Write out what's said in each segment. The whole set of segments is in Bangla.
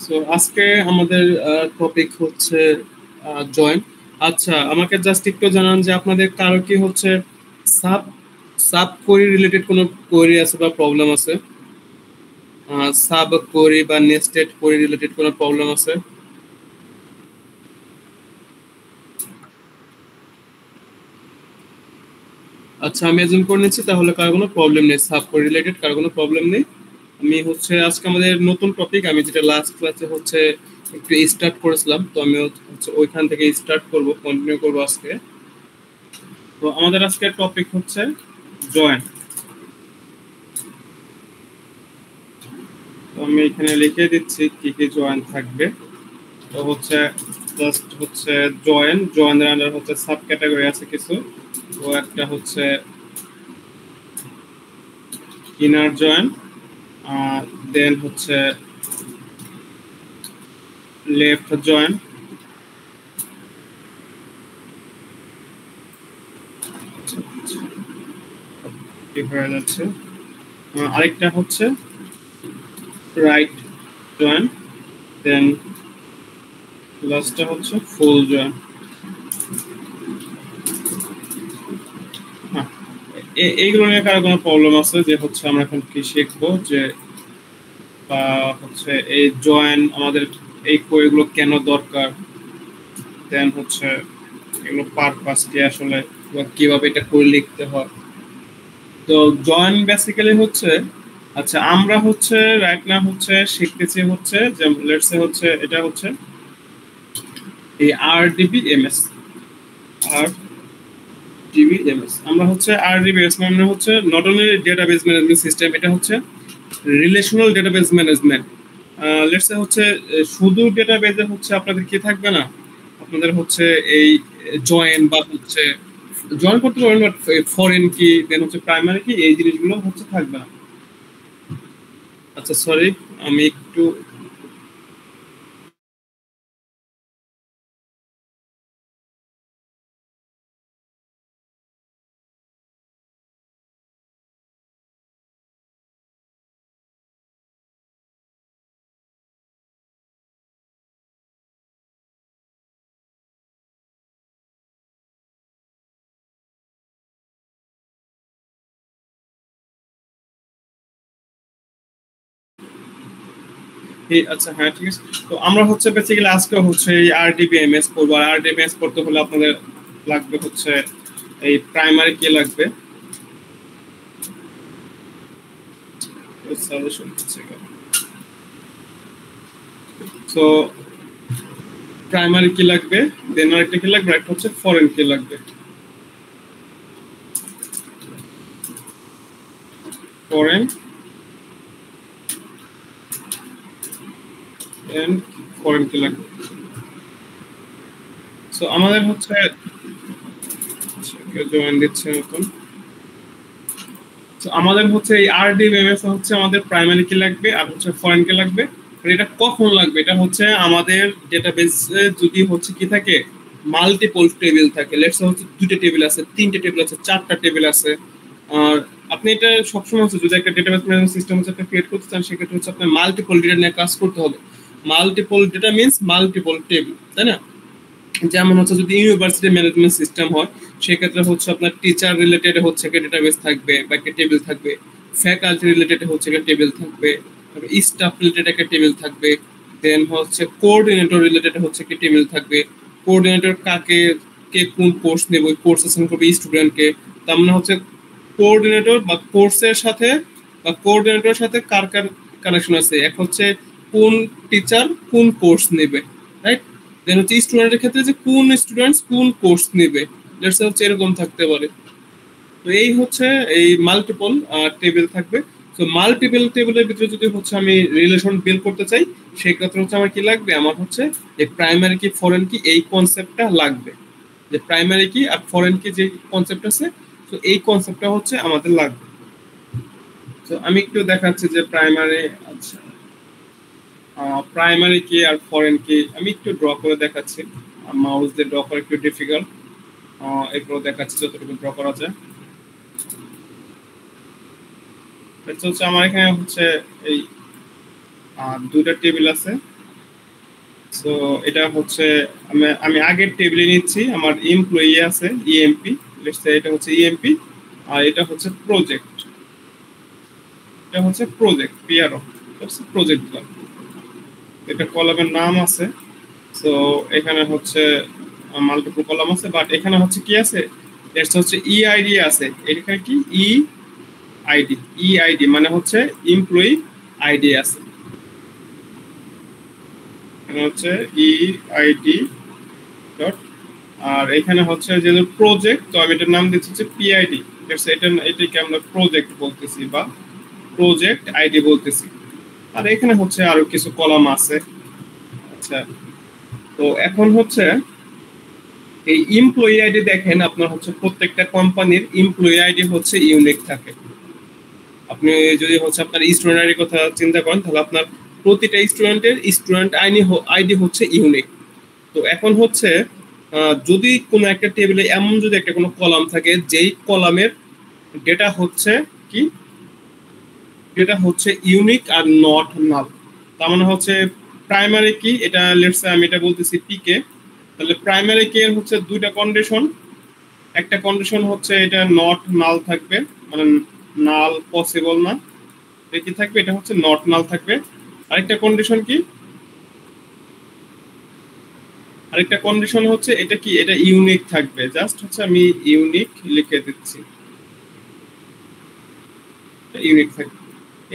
সো আজকে আমাদের টপিক হচ্ছে জয়েন। আচ্ছা, আমাকে জাস্ট একটু জানান যে আপনাদের কারো কি হচ্ছে সাব সাব কোয়েরি রিলেটেড কোনো কোয়েরি আছে বা প্রবলেম আছে? সাব কোয়েরি বা নেস্টেড কোয়েরি রিলেটেড কোনো প্রবলেম আছে? আচ্ছা, আমি এজুম করে নিচ্ছি তাহলে কারো কোনো প্রবলেম নেই, সাব কোয়েরি রিলেটেড কারো কোনো প্রবলেম নেই। আমি হচ্ছে আজকে আমাদের নতুন টপিক, আমি যেটা লাস্ট ক্লাসে হচ্ছে একটু স্টার্ট করেছিলাম, তো আমি হচ্ছে ওইখান থেকে স্টার্ট করব, কন্টিনিউ করব আজকে। তো আমাদের আজকের টপিক হচ্ছে জয়েন। তো আমি এখানে লিখে দিচ্ছি কি কি জয়েন থাকবে। তো হচ্ছে জাস্ট হচ্ছে জয়েনের আন্ডার হচ্ছে সাব ক্যাটাগরি আছে কিছু। তো একটা হচ্ছে ইনার জয়েন, দেন হচ্ছে লেফট জয়েন, কি হয়ে যাচ্ছে, আরেকটা হচ্ছে রাইট জয়েন, দেন লাস্টটা হচ্ছে ফুল জয়েন। হ্যাঁ, এইগুলো নিয়ে কারো কোনো প্রবলেম আছে যে হচ্ছে আমরা এখন কি শিখবো, যে বা হচ্ছে এই জয়েন আমাদের এই কোয়েগুলো কেন দরকার, দেন হচ্ছে এগুলো পারপাস কি আসলে, বা কিভাবে এটা করে লিখতে হয়। তো জয়েন বেসিক্যালি হচ্ছে, আচ্ছা আমরা হচ্ছে রাইট নাও হচ্ছে শিখতেছি হচ্ছে যে লেটস সে হচ্ছে এটা হচ্ছে এই RDBMS। আর ডিবিএমএস আমরা হচ্ছে RDBMS মানে হচ্ছে not only database management system, এটা হচ্ছে relational database management. Let's say হচ্ছে শুধু ডেটাবেজে হচ্ছে আপনাদের কি থাকবে না, আপনাদের হচ্ছে এই জয়েন বা হচ্ছে জয়েন করতে পারবেন, বাট ফরেন কি দেন হচ্ছে প্রাইমারি কি এই জিনিসগুলো হচ্ছে থাকবে না। আচ্ছা সরি, আমি একটু আচ্ছা হ্যাঁ ঠিক আছে। তো আমরা হচ্ছে বেসিক্যালি আজকে হচ্ছে এই RDBMS করবো। আর RDBMS করতে হলে আপনাদের লাগবে হচ্ছে এই প্রাইমারি কি লাগবে, সাজেশন হচ্ছে। তো প্রাইমারি কি লাগবে, দেন আরেকটা কি লাগবে, একটা হচ্ছে ফরেন কি লাগবে। ফরেন এন্ড ফরেন কি লাগবে। সো আমাদের হচ্ছে জয়েন দিচ্ছে নতুন। তো আমাদের হচ্ছে এই RDBMS হচ্ছে আমাদের প্রাইমারি কি লাগবে আর হচ্ছে ফরেন কি লাগবে। আর এটা কখন লাগবে, এটা হচ্ছে আমাদের ডেটাবেসে যদি হচ্ছে কি থাকে মাল্টিপল টেবিল থাকে, লেটস হচ্ছে দুটো টেবিল আছে, তিনটে টেবিল আছে, চারটা টেবিল আছে। আর আপনি এটা সবসময় হচ্ছে যদি একটা ডেটাবেস ম্যানেজমেন্ট সিস্টেম হচ্ছে আপনি ক্রিয়েট করতে চান, সেক্ষেত্রে হচ্ছে আপনার মাল্টিপল ডেটা নিয়ে কাজ করতে হবে। Multiple data means multiple table, তাই না? যেমন হচ্ছে যদি ইউনিভার্সিটি ম্যানেজমেন্ট সিস্টেম হয়, সেক্ষেত্রে হচ্ছে আপনার টিচার রিলেটেড হচ্ছে একটা ডেটাবেস থাকবে বা একটা টেবিল থাকবে, ফ্যাকাল্টি রিলেটেড হচ্ছে একটা টেবিল থাকবে, স্টাফ রিলেটেড একটা টেবিল থাকবে, দেন হচ্ছে কোঅর্ডিনেটর রিলেটেড হচ্ছে একটা টেবিল থাকবে। কোঅর্ডিনেটর কাকে, কে কোন কোর্স নেবে, ওই কোর্স অ্যাসাইন করবে স্টুডেন্টকে। তার মানে হচ্ছে কোঅর্ডিনেটর বা কোর্সের সাথে বা কোঅর্ডিনেটরের সাথে কার কার কানেকশন আছে, এক হচ্ছে কোন টিচার কোন কোর্স নেবে, রাইট? দেন হচ্ছে স্টুডেন্টের ক্ষেত্রে যে কোন স্টুডেন্টস কোন কোর্স নেবে, লেটস হচ্ছে এরকম থাকতে পারে। তো এই হচ্ছে এই মাল্টিপল টেবিল থাকবে। তো মাল্টিপল টেবিলের ভিতরে যদি হচ্ছে আমি রিলেশন বিল্ড করতে চাই, সেই ক্ষেত্রে হচ্ছে আমার কি লাগবে, আমার হচ্ছে যে প্রাইমারি কি ফরেন কি এই কনসেপ্টটা লাগবে। যে প্রাইমারি কি আর ফরেন কি যে কনসেপ্ট আছে, তো এই কনসেপ্টটা হচ্ছে আমাদের লাগবে। তো আমি একটু দেখাচ্ছি যে প্রাইমারি, আচ্ছা প্রাইমারি কি আর ফরেন কি আমি একটু ড্র করে দেখাচ্ছি। মাউস দিয়ে ড্র করা একটু ডিফিকাল্ট, এগুলো দেখাচ্ছি যতটুকু ড্র করা যায়। এটা হচ্ছে আমার এখানে হচ্ছে এই দুইটা টেবিল আছে, সো এটা হচ্ছে আমি আগের টেবিলে নিচ্ছি, আমার এমপ্লয়ি আছে ইএমপি, লেটস সে এটা হচ্ছে ইএমপি, আর এটা হচ্ছে প্রজেক্ট, এটা হচ্ছে প্রজেক্ট পিআরও, প্রজেক্ট দিলাম, এটা কলামের নাম আছে। সো এখানে হচ্ছে মাল্টিপল কলাম আছে, বাট এখানে হচ্ছে কি আছে, লেটস হচ্ছে ইআইডি আছে, এখানে কি ইআইডি, ইআইডি মানে হচ্ছে এমপ্লয়ি আইডি আছে, এখানে হচ্ছে ইআইডি ডট, আর এখানে হচ্ছে যে প্রজেক্ট, তো আমি এটার নাম দিচ্ছি হচ্ছে পিআইডি, এটাকে আমরা প্রজেক্ট বলতেছি বা প্রজেক্ট আইডি বলতেছি। আর এখানে হচ্ছে আরো কিছু কলাম আছে। আচ্ছা, তো এখন হচ্ছে এই এমপ্লয়ি আইডি দেখেন, আপনার হচ্ছে প্রত্যেকটা কোম্পানির এমপ্লয়ি আইডি হচ্ছে ইউনিক থাকে। আপনি যদি হচ্ছে আপনার স্টুডেন্ট আইডির কথা চিন্তা করেন, তাহলে আপনার প্রতিটা স্টুডেন্টের স্টুডেন্ট আইডি হচ্ছে ইউনিক। তো এখন হচ্ছে যদি কোনো একটা টেবিলে এমন যদি একটা কোনো কলাম থাকে যেই কলামের ডেটা হচ্ছে কি, ডেটা হচ্ছে ইউনিক আর নট নাল, তার মানে হচ্ছে প্রাইমারি কি, এটা লেটস সে আমি এটা বলতেছি পিকে, তাহলে প্রাইমারি কি এর হচ্ছে দুইটা কন্ডিশন, একটা কন্ডিশন হচ্ছে এটা নট নাল থাকবে, মানে নাল পসিবল না, কি থাকবে, এটা হচ্ছে নট নাল থাকবে। আরেকটা কন্ডিশন কি, আরেকটা কন্ডিশন হচ্ছে এটা কি, এটা ইউনিক থাকবে, জাস্ট হচ্ছে আমি ইউনিক লিখে দিচ্ছি, ইউনিক থাকবে।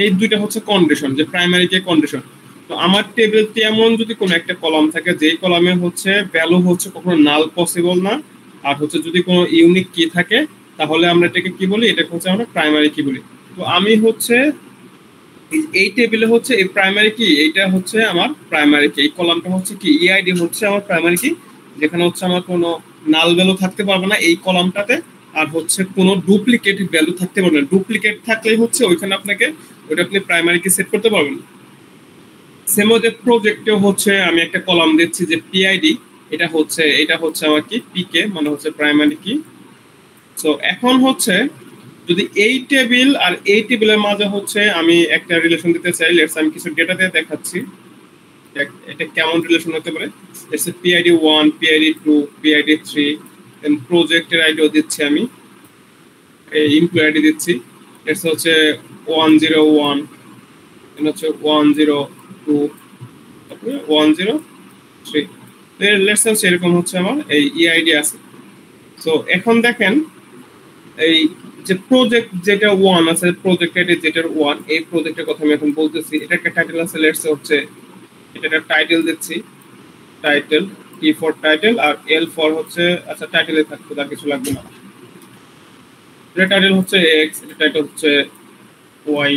এই দুইটা হচ্ছে কন্ডিশন, যে প্রাইমারি কে কন্ডিশন। তো আমার টেবিলটি এমন যদি কোনো একটা কলাম থাকে যেই কলামে হচ্ছে ভ্যালু হচ্ছে কখনো নাল পসিবল না, আর হচ্ছে যদি কোনো ইউনিক কি থাকে, তাহলে আমরা এটাকে কি বলি, এটাকে হচ্ছে আমরা প্রাইমারি কি বলি। তো আমি হচ্ছে এই টেবিলে হচ্ছে এই প্রাইমারি কি, এইটা হচ্ছে আমার প্রাইমারি কি, এই কলামটা হচ্ছে কি ইআইডি হচ্ছে আমার প্রাইমারি কি, যেখানে হচ্ছে আমার কোনো নাল ভ্যালু থাকতে পারবে না এই কলামটাতে, আর হচ্ছে কোনো ডুপ্লিকেট ভ্যালু থাকতে পারবে না, ডুপ্লিকেট থাকলেই হচ্ছে ওইখানে আপনাকে ওইটা আপনি প্রাইমারি কি সেট করতে পারবেন। সেম ওয়ে প্রজেক্টেও হচ্ছে আমি একটা কলাম দিচ্ছি যে পিআইডি, এটা হচ্ছে আমার কি পিকে, মানে হচ্ছে প্রাইমারি কি। সো এখন হচ্ছে যদি এই টেবিল আর এই টেবিলের মাঝে হচ্ছে আমি একটা রিলেশন দিতে চাই, লেটস আমি কিছু ডেটা দিয়ে দেখাচ্ছি এটা কেমন রিলেশন হতে পারে। লেটস পিআইডি 1, পিআইডি 2, পিআইডি 3, দেন প্রজেক্টের আইডিও দিচ্ছি আমি, এই এমপ্লয়ি আইডি দিচ্ছি, লেটস হচ্ছে 101, দেন হচ্ছে 102, তারপরে 103, লেটস হচ্ছে এরকম হচ্ছে আমার এই ইআইডি আছে। সো এখন দেখেন এই যে প্রজেক্ট যেটা 1 আছে, প্রজেক্ট আইডি যেটার 1, এই প্রজেক্টের কথা আমি এখন বলতেছি, এটা একটা টাইটেল আছে, লেটস হচ্ছে এটা একটা টাইটেল দিচ্ছি, টাইটেল, টি ফর টাইটেল, আর এল ফর হচ্ছে, আচ্ছা টাইটেলে থাকবে, তার কিছু লাগবে না, এটা টাইটেল হচ্ছে এক্স, এটা টাইটেল হচ্ছে ওয়াই,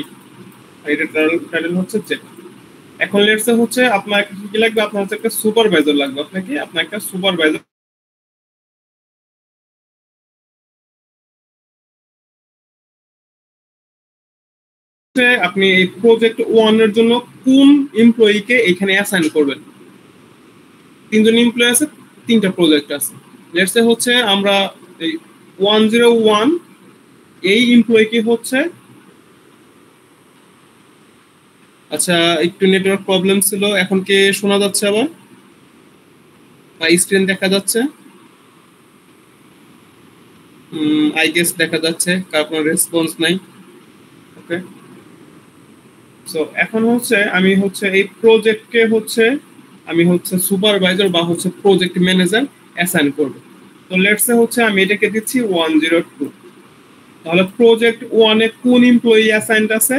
আর এটা টাইটেল হচ্ছে জেড। এখন লেটস হচ্ছে আপনার কি লাগবে, আপনার হচ্ছে একটা সুপারভাইজার লাগবে, আপনাকে আপনার একটা সুপারভাইজার, আপনি এই প্রজেক্ট 1 এর জন্য কোন এমপ্লয়িকে এখানে অ্যাসাইন করবেন। তিনজন এমপ্লয়ি আছে, তিনটা প্রজেক্ট আছে, লেটস হচ্ছে আমরা এই 101 এই এমপ্লয়িকে হচ্ছে, আচ্ছা একটু নেটওয়ার্ক প্রবলেম ছিল, এখন কি শোনা যাচ্ছে আবার, স্ক্রিন দেখা যাচ্ছে, আই গেস দেখা যাচ্ছে, কারণ কোনো রেসপন্স নাই। ওকে, সো এখন হচ্ছে আমি হচ্ছে এই প্রজেক্টকে হচ্ছে আমি হচ্ছে সুপারভাইজার বা হচ্ছে প্রজেক্ট ম্যানেজার অ্যাসাইন করব। তো লেটস হচ্ছে আমি এটাকে দিচ্ছি 102, তাহলে প্রজেক্ট 1 এ কোন এমপ্লয়ি অ্যাসাইনড আছে,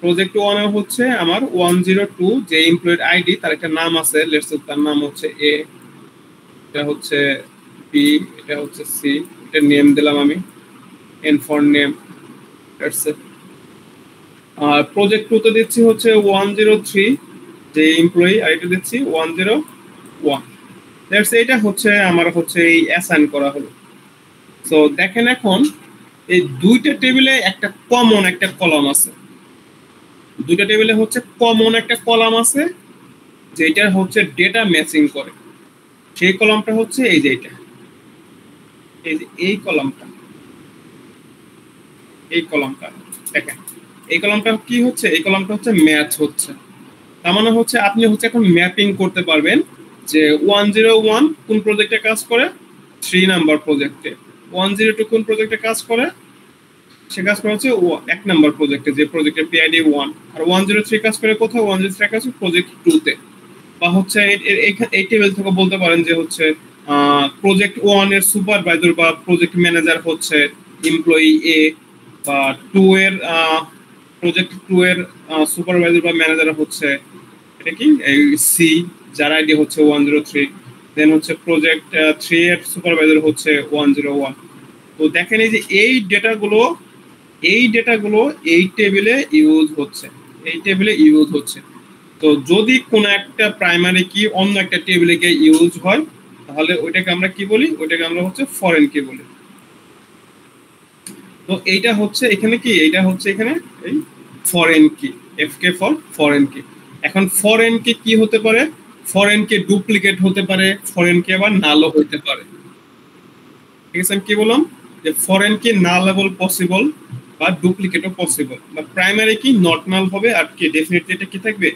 প্রজেক্ট 1 এ হচ্ছে আমার 102 যে এমপ্লয়ির আইডি, তার একটা নাম আছে, লেটস তার নাম হচ্ছে এ, এটা হচ্ছে বি, এটা হচ্ছে সি, এটা নেম দিলাম আমি, N for name, that's it. আর প্রজেক্ট 2 তে দিচ্ছি হচ্ছে 103 যে এমপ্লয়ি, আর এটা দিচ্ছি 101, দ্যাটস এটা হচ্ছে আমার হচ্ছে এই অ্যাসাইন করা হলো। সো দেখেন এখন এই দুইটা টেবিলে একটা কমন একটা কলাম আছে, দুইটা টেবিলে হচ্ছে কমন একটা কলাম আছে যেটা হচ্ছে ডেটা ম্যাচিং করে, সেই কলামটা হচ্ছে এই যে এটা, এই যে এই কলামটা, এই কলামটা দেখেন, এই কলামটা কি হচ্ছে, এই কলামটা হচ্ছে ম্যাচ হচ্ছে, তার মানে হচ্ছে আপনি হচ্ছে এখন ম্যাপিং করতে পারবেন যে 101 কোন প্রজেক্টে কাজ করে, 3 নাম্বার প্রজেক্টে 102 কোন প্রজেক্টে কাজ করে, সে কাজ করে হচ্ছে 1 নাম্বার প্রজেক্টে, যে প্রজেক্টের পিআইডি 1। আর 103 কাজ করে কোথাও, 103 কাজ করে প্রজেক্ট 2 তে। বা হচ্ছে এই টেবিল থেকে বলতে পারেন যে হচ্ছে প্রজেক্ট 1 এর সুপারভাইজার বা প্রজেক্ট ম্যানেজার হচ্ছে এমপ্লয়ি এ, বা 2 এর প্রজেক্ট 2 এর সুপারভাইজার বা ম্যানেজার হচ্ছে এটা কি সি, যার আইডি হচ্ছে 103। দেন হচ্ছে প্রজেক্ট 3 এর সুপারভাইজার হচ্ছে 101। তো দেখেন এই যে এই ডেটাগুলো এই টেবিলে ইউজ হচ্ছে, এই টেবিলে ইউজ হচ্ছে। তো যদি কোনো একটা প্রাইমারি কি অন্য একটা টেবিলে গিয়ে ইউজ হয়, তাহলে ওইটাকে আমরা কি বলি, ওইটাকে আমরা হচ্ছে ফরেন কি বলি। তো এইটা হচ্ছে এখানে কি, এইটা হচ্ছে এখানে এই ফরেন কি, এফকে ফর ফরেন কি। এখন ফরেন কি কি হতে পারে, ফরেন কি ডুপ্লিকেট হতে পারে, ফরেন কি আবার নালও হতে পারে। ঠিক আছে, আমি কি বললাম যে ফরেন কি নালেবল পসিবল বা ডুপ্লিকেটও পসিবল, বা প্রাইমারি কি নট নাল হবে, আর কি ডেফিনেটলি এটা কি থাকবে,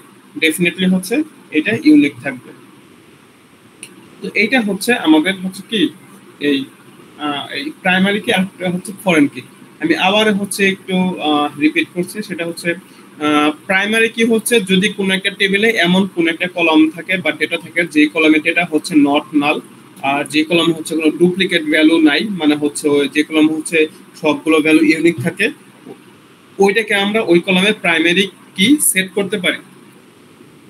ডেফিনেটলি হচ্ছে এটা ইউনিক থাকবে। তো এইটা হচ্ছে আমাদের হচ্ছে কি এই প্রাইমারি কি, আর হচ্ছে ফরেন কি। আমি আবার হচ্ছে একটু রিপিট করছি, সেটা হচ্ছে প্রাইমারি কি হচ্ছে যদি কোনো একটা টেবিলে এমন কোনো একটা কলাম থাকে বা ডেটা থাকে যে কলামে ডেটা হচ্ছে নট নাল, আর যে কলামে হচ্ছে কোনো ডুপ্লিকেট ভ্যালু নাই, মানে হচ্ছে যে কলাম হচ্ছে সবগুলো ভ্যালু ইউনিক থাকে, ওইটাকে আমরা ওই কলামে প্রাইমারি কি সেট করতে পারি।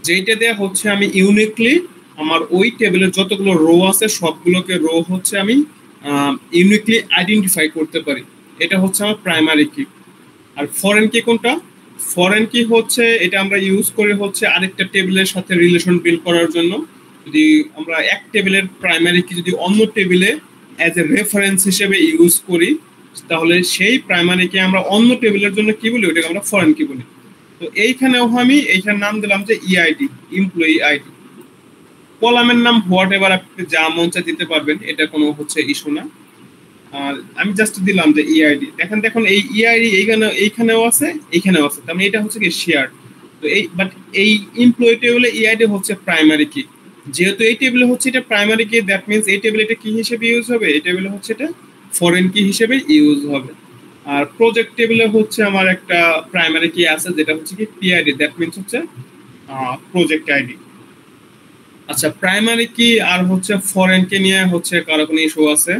যেইটা দেয়া হচ্ছে আমি ইউনিকলি আমার ওই টেবিলের যতগুলো রো আছে সবগুলোকে রো হচ্ছে আমি ইউনিকলি আইডেন্টিফাই করতে পারি, এটা হচ্ছে আমার প্রাইমারি কি। আর ফরেন কি কোনটা, ফরেন কি হচ্ছে এটা আমরা ইউজ করি হচ্ছে আরেকটা টেবিলের সাথে রিলেশন বিল্ড করার জন্য। যদি আমরা এক টেবিলের প্রাইমারি কি যদি অন্য টেবিলে অ্যাজ এ রেফারেন্স হিসেবে ইউজ করি, তাহলে সেই প্রাইমারি কি আমরা অন্য টেবিলের জন্য কি বলি, ওটাকে আমরা ফরেন কি বলি। তো এইখানেও আমি এইখানে নাম দিলাম যে ইআইডি, এমপ্লয়ি আইডি। কলামের নাম হোয়াট এভার আপনি যা মন চায় দিতে পারবেন, এটা কোনো হচ্ছে ইস্যু না। আর আমি জাস্ট দিলাম যে ইআইডি। দেখেন দেখুন এই ইআইডি এইখানেও আছে, এইখানেও আছে, তার মানে এটা হচ্ছে কি শেয়ার। তো এই বাট এই এমপ্লয়ি টেবিলে ইআইডি হচ্ছে প্রাইমারি কি, যেহেতু এই টেবিলে হচ্ছে এটা প্রাইমারি কি, দ্যাট মিন্স এই টেবিলে এটা কি হিসেবে ইউজ হবে, এই টেবিলে হচ্ছে এটা ফরেন কি হিসেবে ইউজ হবে। আর প্রজেক্ট টেবিলে হচ্ছে আমার একটা প্রাইমারি কি আছে যেটা হচ্ছে কি পিআইডি, দ্যাট মিন্স হচ্ছে প্রজেক্ট আইডি। আচ্ছা, প্রাইমারি কি আর হচ্ছে ফরেন কি নিয়ে হচ্ছে কারো কোনো ইস্যু আছে?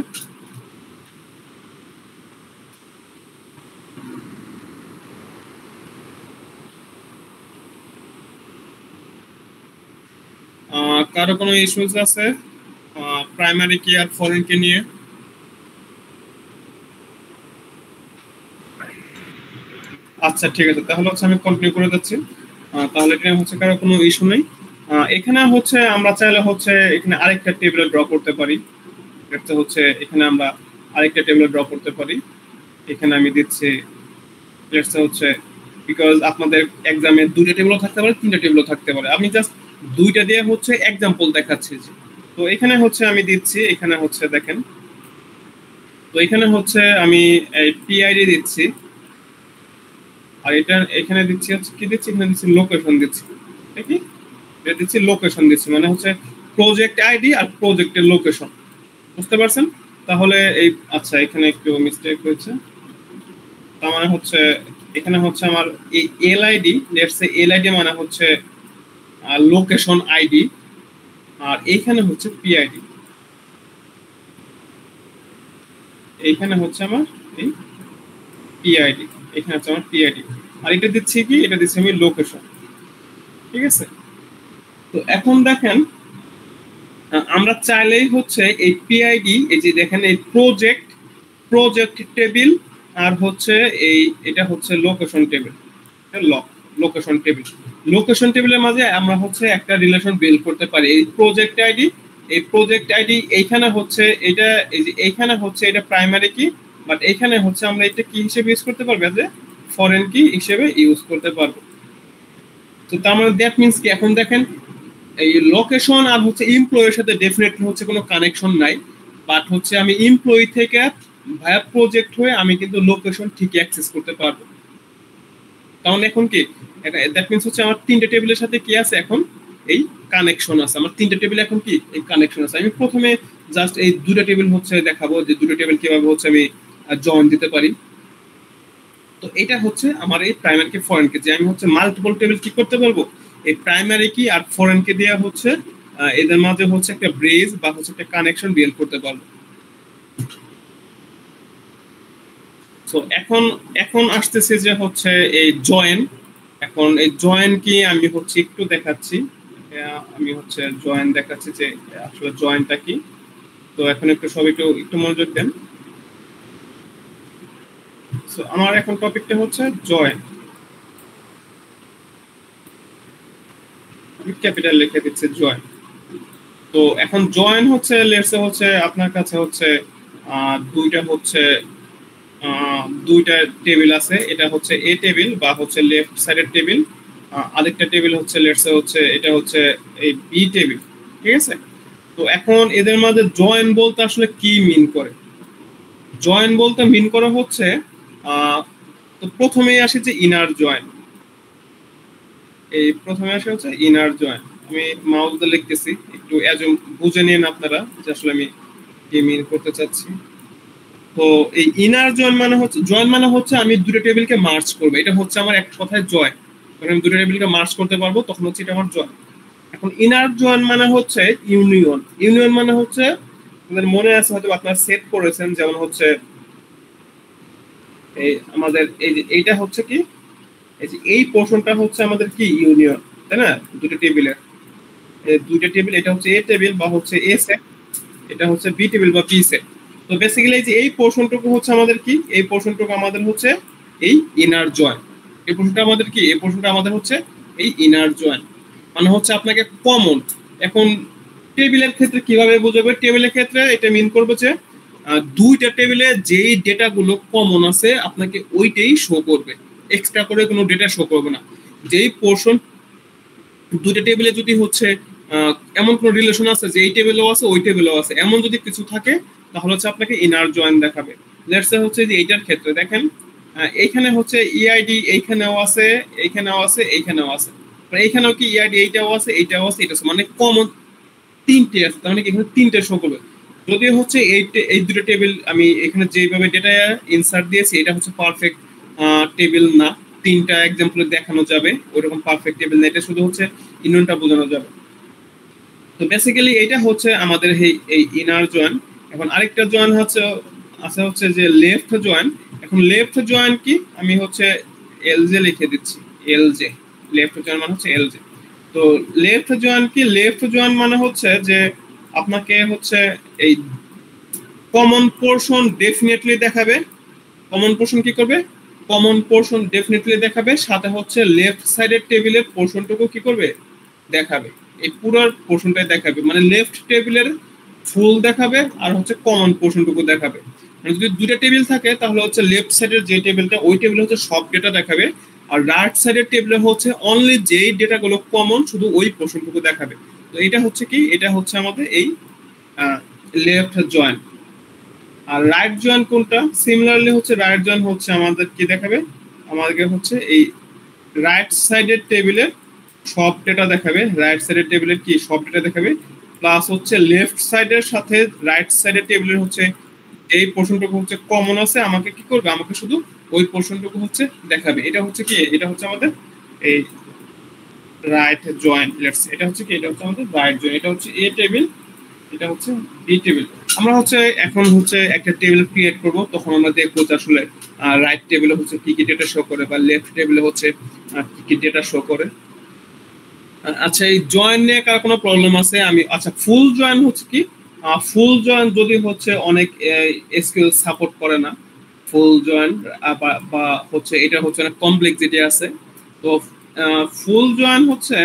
কারো কোনো ইস্যুস আছে প্রাইমারি কি আর ফরেন কি নিয়ে? আচ্ছা ঠিক আছে, তাহলে হচ্ছে আমি কন্টিনিউ করে যাচ্ছি। তাহলে এটা হচ্ছে কারো কোনো ইস্যু নেই। এখানে হচ্ছে আমরা চাইলে হচ্ছে এখানে আরেকটা টেবিলে ড্র করতে পারি। এটা হচ্ছে এখানে আমরা আরেকটা টেবিলে ড্র করতে পারি। এখানে আমি দিচ্ছি লেটস হচ্ছে, বিকজ আপনাদের এক্সামে দুটো টেবিলও থাকতে পারে, তিনটা টেবিলও থাকতে পারে, আমি জাস্ট দুইটা দিয়ে হচ্ছে এক্সাম্পল দেখাচ্ছি। তো এখানে হচ্ছে আমি দিচ্ছি, এখানে হচ্ছে দেখেন, তো এখানে হচ্ছে আমি এই পিআইডি দিচ্ছি, আর এটা এখানে দিচ্ছি হচ্ছে কি দিচ্ছি, এখানে দিচ্ছি লোকেশন দিচ্ছি। ঠিক আছে, এটা দিচ্ছি লোকেশন দিচ্ছি, মানে হচ্ছে প্রজেক্ট আইডি আর প্রজেক্টের লোকেশন। বুঝতে পারছেন? তাহলে এই আচ্ছা এখানে একটু মিস্টেক হয়েছে, তার মানে হচ্ছে এখানে হচ্ছে আমার এই L ID, let's say L ID মানে হচ্ছে লোকেশন আইডি, আর এইখানে হচ্ছে পিআইডি, এইখানে হচ্ছে আমার এই পিআইডি, এখানে হচ্ছে আমার পিআইডি, আর এটা দিচ্ছি কি, এটা দিচ্ছি আমি লোকেশন। ঠিক আছে, তো এখন দেখেন আমরা চাইলেই হচ্ছে এই পিআইডি, এই যে দেখেন এই প্রজেক্ট টেবিল, আর হচ্ছে এই এটা হচ্ছে location table, location table, location টেবিলের মাঝে আমরা হচ্ছে একটা রিলেশন বিল্ড করতে পারি। এই প্রজেক্ট আইডি, এই প্রজেক্ট আইডি এইখানে হচ্ছে এটা, এই যে এইখানে হচ্ছে এটা প্রাইমারি কি, বাট এইখানে হচ্ছে আমরা এটা কি হিসেবে ইউজ করতে পারবো, যে ফরেন কি হিসেবে ইউজ করতে পারবো। তো তার মানে দ্যাট মিন্স কি, এখন দেখেন এই লোকেশন আর হচ্ছে এমপ্লয়ের সাথে ডেফিনেটলি হচ্ছে কোনো কানেকশন নাই, বাট হচ্ছে আমি এমপ্লয়ি থেকে ভায়া প্রজেক্ট হয়ে আমি কিন্তু লোকেশন ঠিকই অ্যাক্সেস করতে পারবো। কারণ এখন কি দ্যাট মিন্স হচ্ছে আমার তিনটে টেবিলের সাথে কি আছে এখন এই কানেকশন আছে, আমার তিনটে টেবিল এখন কি এই কানেকশন আছে। আমি প্রথমে জাস্ট এই দুটো টেবিল হচ্ছে দেখাবো যে দুটো টেবিল কিভাবে হচ্ছে আমি জয়েন দিতে পারি। তো এটা হচ্ছে আমার এই প্রাইমারি কি ফরেন কে যে আমি হচ্ছে মাল্টিপল টেবিল কি করতে পারবো, এই প্রাইমারি কি আর ফরেন কে দেওয়া হচ্ছে এদের মাঝে হচ্ছে একটা ব্রিজ বা হচ্ছে একটা কানেকশন বিল্ড করতে পারবো। তো এখন এখন আসতেছে যে হচ্ছে এই জয়েন। এখন এই জয়েন কি আমি হচ্ছে একটু দেখাচ্ছি, আমি হচ্ছে জয়েন দেখাচ্ছি যে আসলে জয়েনটা কি। তো এখন একটু সবাই একটু একটু মনোযোগ দেন। সো আমার এখন টপিকটা হচ্ছে জয়েন, ক্যাপিটাল লিখে দিচ্ছে জয়েন। তো এখন জয়েন হচ্ছে লেটস হচ্ছে আপনার কাছে হচ্ছে দুইটা হচ্ছে দুইটা টেবিল আছে, এটা হচ্ছে এ টেবিল বা হচ্ছে লেফট সাইডের টেবিল, আরেকটা টেবিল হচ্ছে লেটস হচ্ছে এটা হচ্ছে এই বি টেবিল, ঠিক আছে। তো এখন এদের মধ্যে জয়েন বলতে আসলে কি মিন করে, জয়েন বলতে মিন করা হচ্ছে তো প্রথমেই আসে যে ইনার জয়েন, এই প্রথমে আসে হচ্ছে ইনার জয়েন। আমি মাউস দিয়ে লিখতেছি, একটু এজম বুঝে নিন আপনারা যে আসলে আমি কি মিন করতে চাচ্ছি। তো এই ইনার জয়েন মানে হচ্ছে আমি দুটো টেবিলকে মার্জ করব, এটা হচ্ছে আমার এক কথায় জয়েন, কারণ আমি দুটো টেবিলকে মার্জ করতে পারবো তখন হচ্ছে এটা আমার জয়েন। এখন ইনার জয়েন মানে হচ্ছে ইউনিয়ন, ইউনিয়ন মানে হচ্ছে আপনাদের মনে আছে হয়তো আপনারা সেট করেছেন, যেমন হচ্ছে এই আমাদের এই যে এইটা হচ্ছে কি এই যে এই পোর্শনটা হচ্ছে আমাদের কি ইউনিয়ন, তাই না, দুটো টেবিলের দুইটা টেবিল, এটা হচ্ছে এ টেবিল বা হচ্ছে এ সেট, এটা হচ্ছে বি টেবিল বা বি সেট। তো বেসিক্যালি এই যে এই পোর্শনটুকু হচ্ছে আমাদের কি, এই পোর্শনটুকু আমাদের হচ্ছে এই ইনার জয়েন, এই পোর্শনটা আমাদের কি, এই পোর্শনটা আমাদের হচ্ছে এই ইনার জয়েন। মানে হচ্ছে আপনাকে কমন, এখন টেবিলের ক্ষেত্রে কিভাবে বুঝাবে, টেবিলের ক্ষেত্রে এটা মিন করবে যে দুইটা টেবিলে যেই ডেটাগুলো কমন আছে আপনাকে ওইটাই শো করবে, এক্সট্রা করে কোনো ডেটা শো করবে না। যেই পোর্শন দুইটা টেবিলে যদি হচ্ছে এমন কোন রিলেশন আছে যে এই টেবিলেও আছে ওই টেবিলেও আছে, এমন যদি কিছু থাকে তাহলে হচ্ছে আপনাকে ইনার জয়েন দেখাবে। লেটস সে হচ্ছে যে এইটার ক্ষেত্রে দেখেন এইখানে হচ্ছে ইআইডি এইখানেও আছে, এইখানেও আছে, এইখানেও আছে, এইখানেও কি ইআইডি এইটাও আছে, এইটাও আছে, এটা মানে কমন তিনটে আছে, তার মানে এখানে তিনটে শো করবে। যদিও হচ্ছে এই দুটো টেবিল আমি এখানে যেভাবে ডেটা ইনসার্ট দিয়েছি এটা হচ্ছে পারফেক্ট টেবিল না, তিনটা এক্সাম্পলে দেখানো যাবে ওইরকম পারফেক্ট টেবিল না, এটা শুধু হচ্ছে ইউনিয়নটা বোঝানো যাবে। তো বেসিক্যালি এটা হচ্ছে আমাদের এই ইনার জয়েন। এখন আরেকটা জয়েন হচ্ছে আছে হচ্ছে যে লেফট জয়েন। এখন লেফট জয়েন কি আমি হচ্ছে এলজে লিখে দিচ্ছি, এলজে, লেফট জয়েন মানে হচ্ছে এলজে। তো লেফট জয়েন কি, লেফট জয়েন মানে হচ্ছে যে আপনাকে হচ্ছে এই কমন পোর্শন ডেফিনেটলি দেখাবে, কমন পোর্শন কি করবে, কমন পোর্শন ডেফিনেটলি দেখাবে, সাথে হচ্ছে লেফট সাইডের টেবিলের পোর্শনটুকু কি করবে দেখাবে, এই পুরো পোর্শনটাই দেখাবে, মানে লেফট টেবিলের ফুল দেখাবে আর হচ্ছে কমন পোর্শনটুকু দেখাবে। মানে যদি দুটো টেবিল থাকে তাহলে হচ্ছে লেফট সাইডের যে টেবিলটা ওই টেবিলে হচ্ছে সব ডেটা দেখাবে, আর রাইট সাইডের টেবিলে হচ্ছে অনলি যেই ডেটাগুলো কমন শুধু ওই পোর্শনটুকু দেখাবে। তো এটা হচ্ছে কি, এটা হচ্ছে আমাদের এই লেফট জয়েন। আর রাইট জয়েন কোনটা, সিমিলারলি হচ্ছে রাইট জয়েন হচ্ছে আমাদের কি দেখাবে, আমাদেরকে হচ্ছে এই রাইট সাইডের টেবিলে সব ডেটা দেখাবে, রাইট সাইডের টেবিলে কি সব ডেটা দেখাবে, প্লাস হচ্ছে লেফট সাইডের সাথে রাইট সাইডের টেবিলের হচ্ছে এই পোর্শনটুকু হচ্ছে কমন আছে, আমাকে কি করবে, আমাকে শুধু ওই পোর্শনটুকু হচ্ছে দেখাবে। এটা হচ্ছে কি, এটা হচ্ছে আমাদের এই রাইট জয়েন, লেটস এটা হচ্ছে কি, এটা হচ্ছে আমাদের রাইট জয়েন, এটা হচ্ছে এ টেবিল, এটা হচ্ছে বি টেবিল। আমরা হচ্ছে এখন হচ্ছে একটা টেবিল ক্রিয়েট করব, তখন আমরা দেখবো যে আসলে রাইট টেবিলে হচ্ছে কি কি ডেটা শো করে বা লেফট টেবিলে হচ্ছে কি কি ডেটা শো করে। আচ্ছা এই জয়েন নিয়ে কার কোনো প্রবলেম আছে, আমি আচ্ছা ফুল জয়েন হচ্ছে কি, ফুল জয়েন যদি হচ্ছে অনেক এসকিউএল সাপোর্ট করে না, ফুল জয়েন বা হচ্ছে এটা হচ্ছে অনেক কমপ্লেক্সিটি আছে। তো ফুল জয়েন হচ্ছে,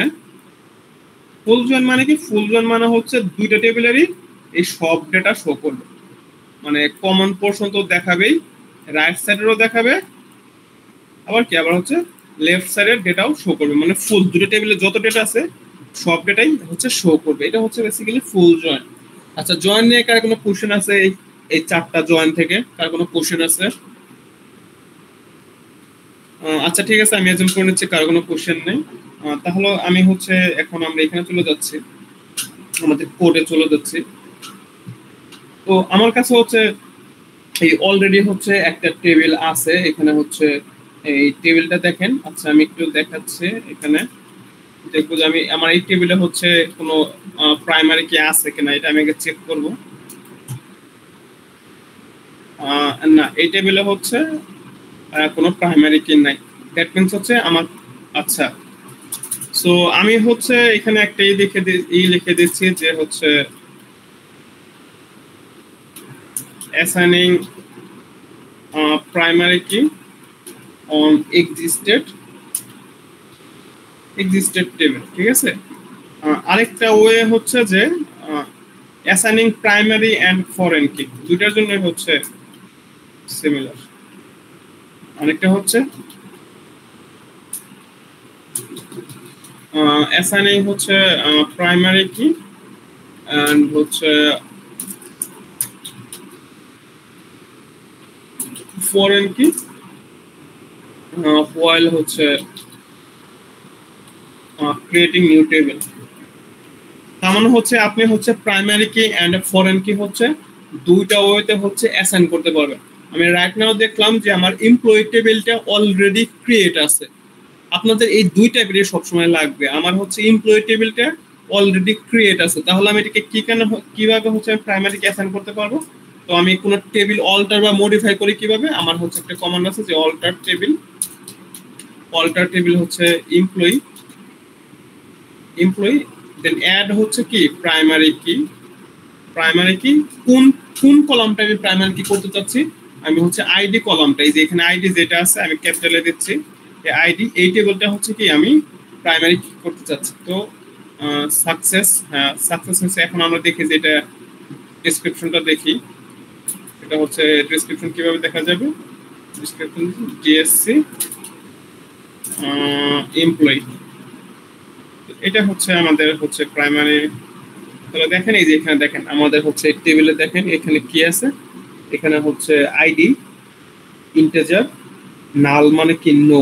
ফুল জয়েন মানে কি, ফুল জয়েন মানে হচ্ছে দুইটা টেবিলেরই এই সব ডেটা শো করবে, মানে কমন পোর্শন তো দেখাবেই, রাইট সাইডেরও দেখাবে, আবার কি আবার হচ্ছে লেফট সাইডের ডেটাও শো করবে, মানে ফুল দুটো টেবিলে যত ডেটা আছে সব ডেটাই হচ্ছে শো করবে। এটা হচ্ছে বেসিক্যালি ফুল জয়েন। আচ্ছা জয়েন নিয়ে কার কোনো কোশ্চেন আছে, এই চারটা জয়েন থেকে কার কোনো কোশ্চেন আছে? আচ্ছা ঠিক আছে, আমি অ্যাজুম করে নিচ্ছি কারো কোনো কোশ্চেন নেই। তাহলে আমি হচ্ছে এখন আমরা এখানে চলে যাচ্ছি, আমাদের কোডে চলে যাচ্ছি। তো আমার কাছে হচ্ছে এই অলরেডি হচ্ছে একটা টেবিল আছে এখানে, হচ্ছে এই টেবিলটা দেখেন। আচ্ছা আমি একটু দেখাচ্ছি এখানে, দেখবো যে আমি আমার এই টেবিলে হচ্ছে কোনো প্রাইমারি কি আছে কিনা, এটা আমি আগে চেক করবো। না, এই টেবিলে হচ্ছে কোনো প্রাইমারি কি নাই, দ্যাট মিনস হচ্ছে আমার। আচ্ছা, সো আমি হচ্ছে এখানে একটা লিখে দিচ্ছি যে হচ্ছে অ্যাসাইনিং প্রাইমারি কি অন এক্সিস্টেড টেবিল, ঠিক আছে। আরেকটা ওয়ে হচ্ছে যে অ্যাসাইনিং প্রাইমারি অ্যান্ড ফরেন কি, দুইটার জন্য হচ্ছে সিমিলার। আরেকটা হচ্ছে অ্যাসাইনিং হচ্ছে প্রাইমারি কি অ্যান্ড হচ্ছে ফরেন কি while হচ্ছে ক্রিয়েটিং নিউ টেবিল। তার মানে হচ্ছে আপনি হচ্ছে প্রাইমারি কি অ্যান্ড ফরেন কি হচ্ছে দুইটা ওয়েতে হচ্ছে অ্যাসাইন করতে পারবেন। আমি রাইট নাও দেখলাম যে আমার এমপ্লয়ি টেবিলটা অলরেডি ক্রিয়েট আছে। আপনাদের এই দুই টাইপেরই সবসময় লাগবে। আমার হচ্ছে এমপ্লয়ি টেবিলটা অলরেডি ক্রিয়েট আছে, তাহলে আমি এটাকে কিভাবে হচ্ছে আমি প্রাইমারি কি অ্যাসাইন করতে পারবো? তো আমি কোনো টেবিল অল্টার বা মডিফাই করি কিভাবে? আমার হচ্ছে একটা কমান্ড আছে যে অল্টার টেবিল হচ্ছে এমপ্লয়ি দেন অ্যাড হচ্ছে কি প্রাইমারি কি কোন কোন কলামটা আমি প্রাইমারি কি করতে চাচ্ছি? আমি হচ্ছে আইডি কলামটা, এই যে এখানে আইডি যেটা আছে আমি ক্যাপিটালে দিচ্ছি, এই আইডি এই টেবিলটা হচ্ছে কি আমি প্রাইমারি কি করতে চাচ্ছি। তো সাকসেস হচ্ছে। এখন আমরা দেখি যে এটা ডেসক্রিপশনটা দেখি, এটা হচ্ছে ডেসক্রিপশন কিভাবে দেখা যাবে। ডেসক্রিপশন জিএসসি এমপ্লয়ি, এটা হচ্ছে আমাদের হচ্ছে প্রাইমারি। তাহলে দেখেন এই যে এখানে দেখেন আমাদের হচ্ছে টেবিলে দেখেন এখানে কি আছে, এখানে হচ্ছে আইডি ইন্টিজার, নাল মানে কি নো,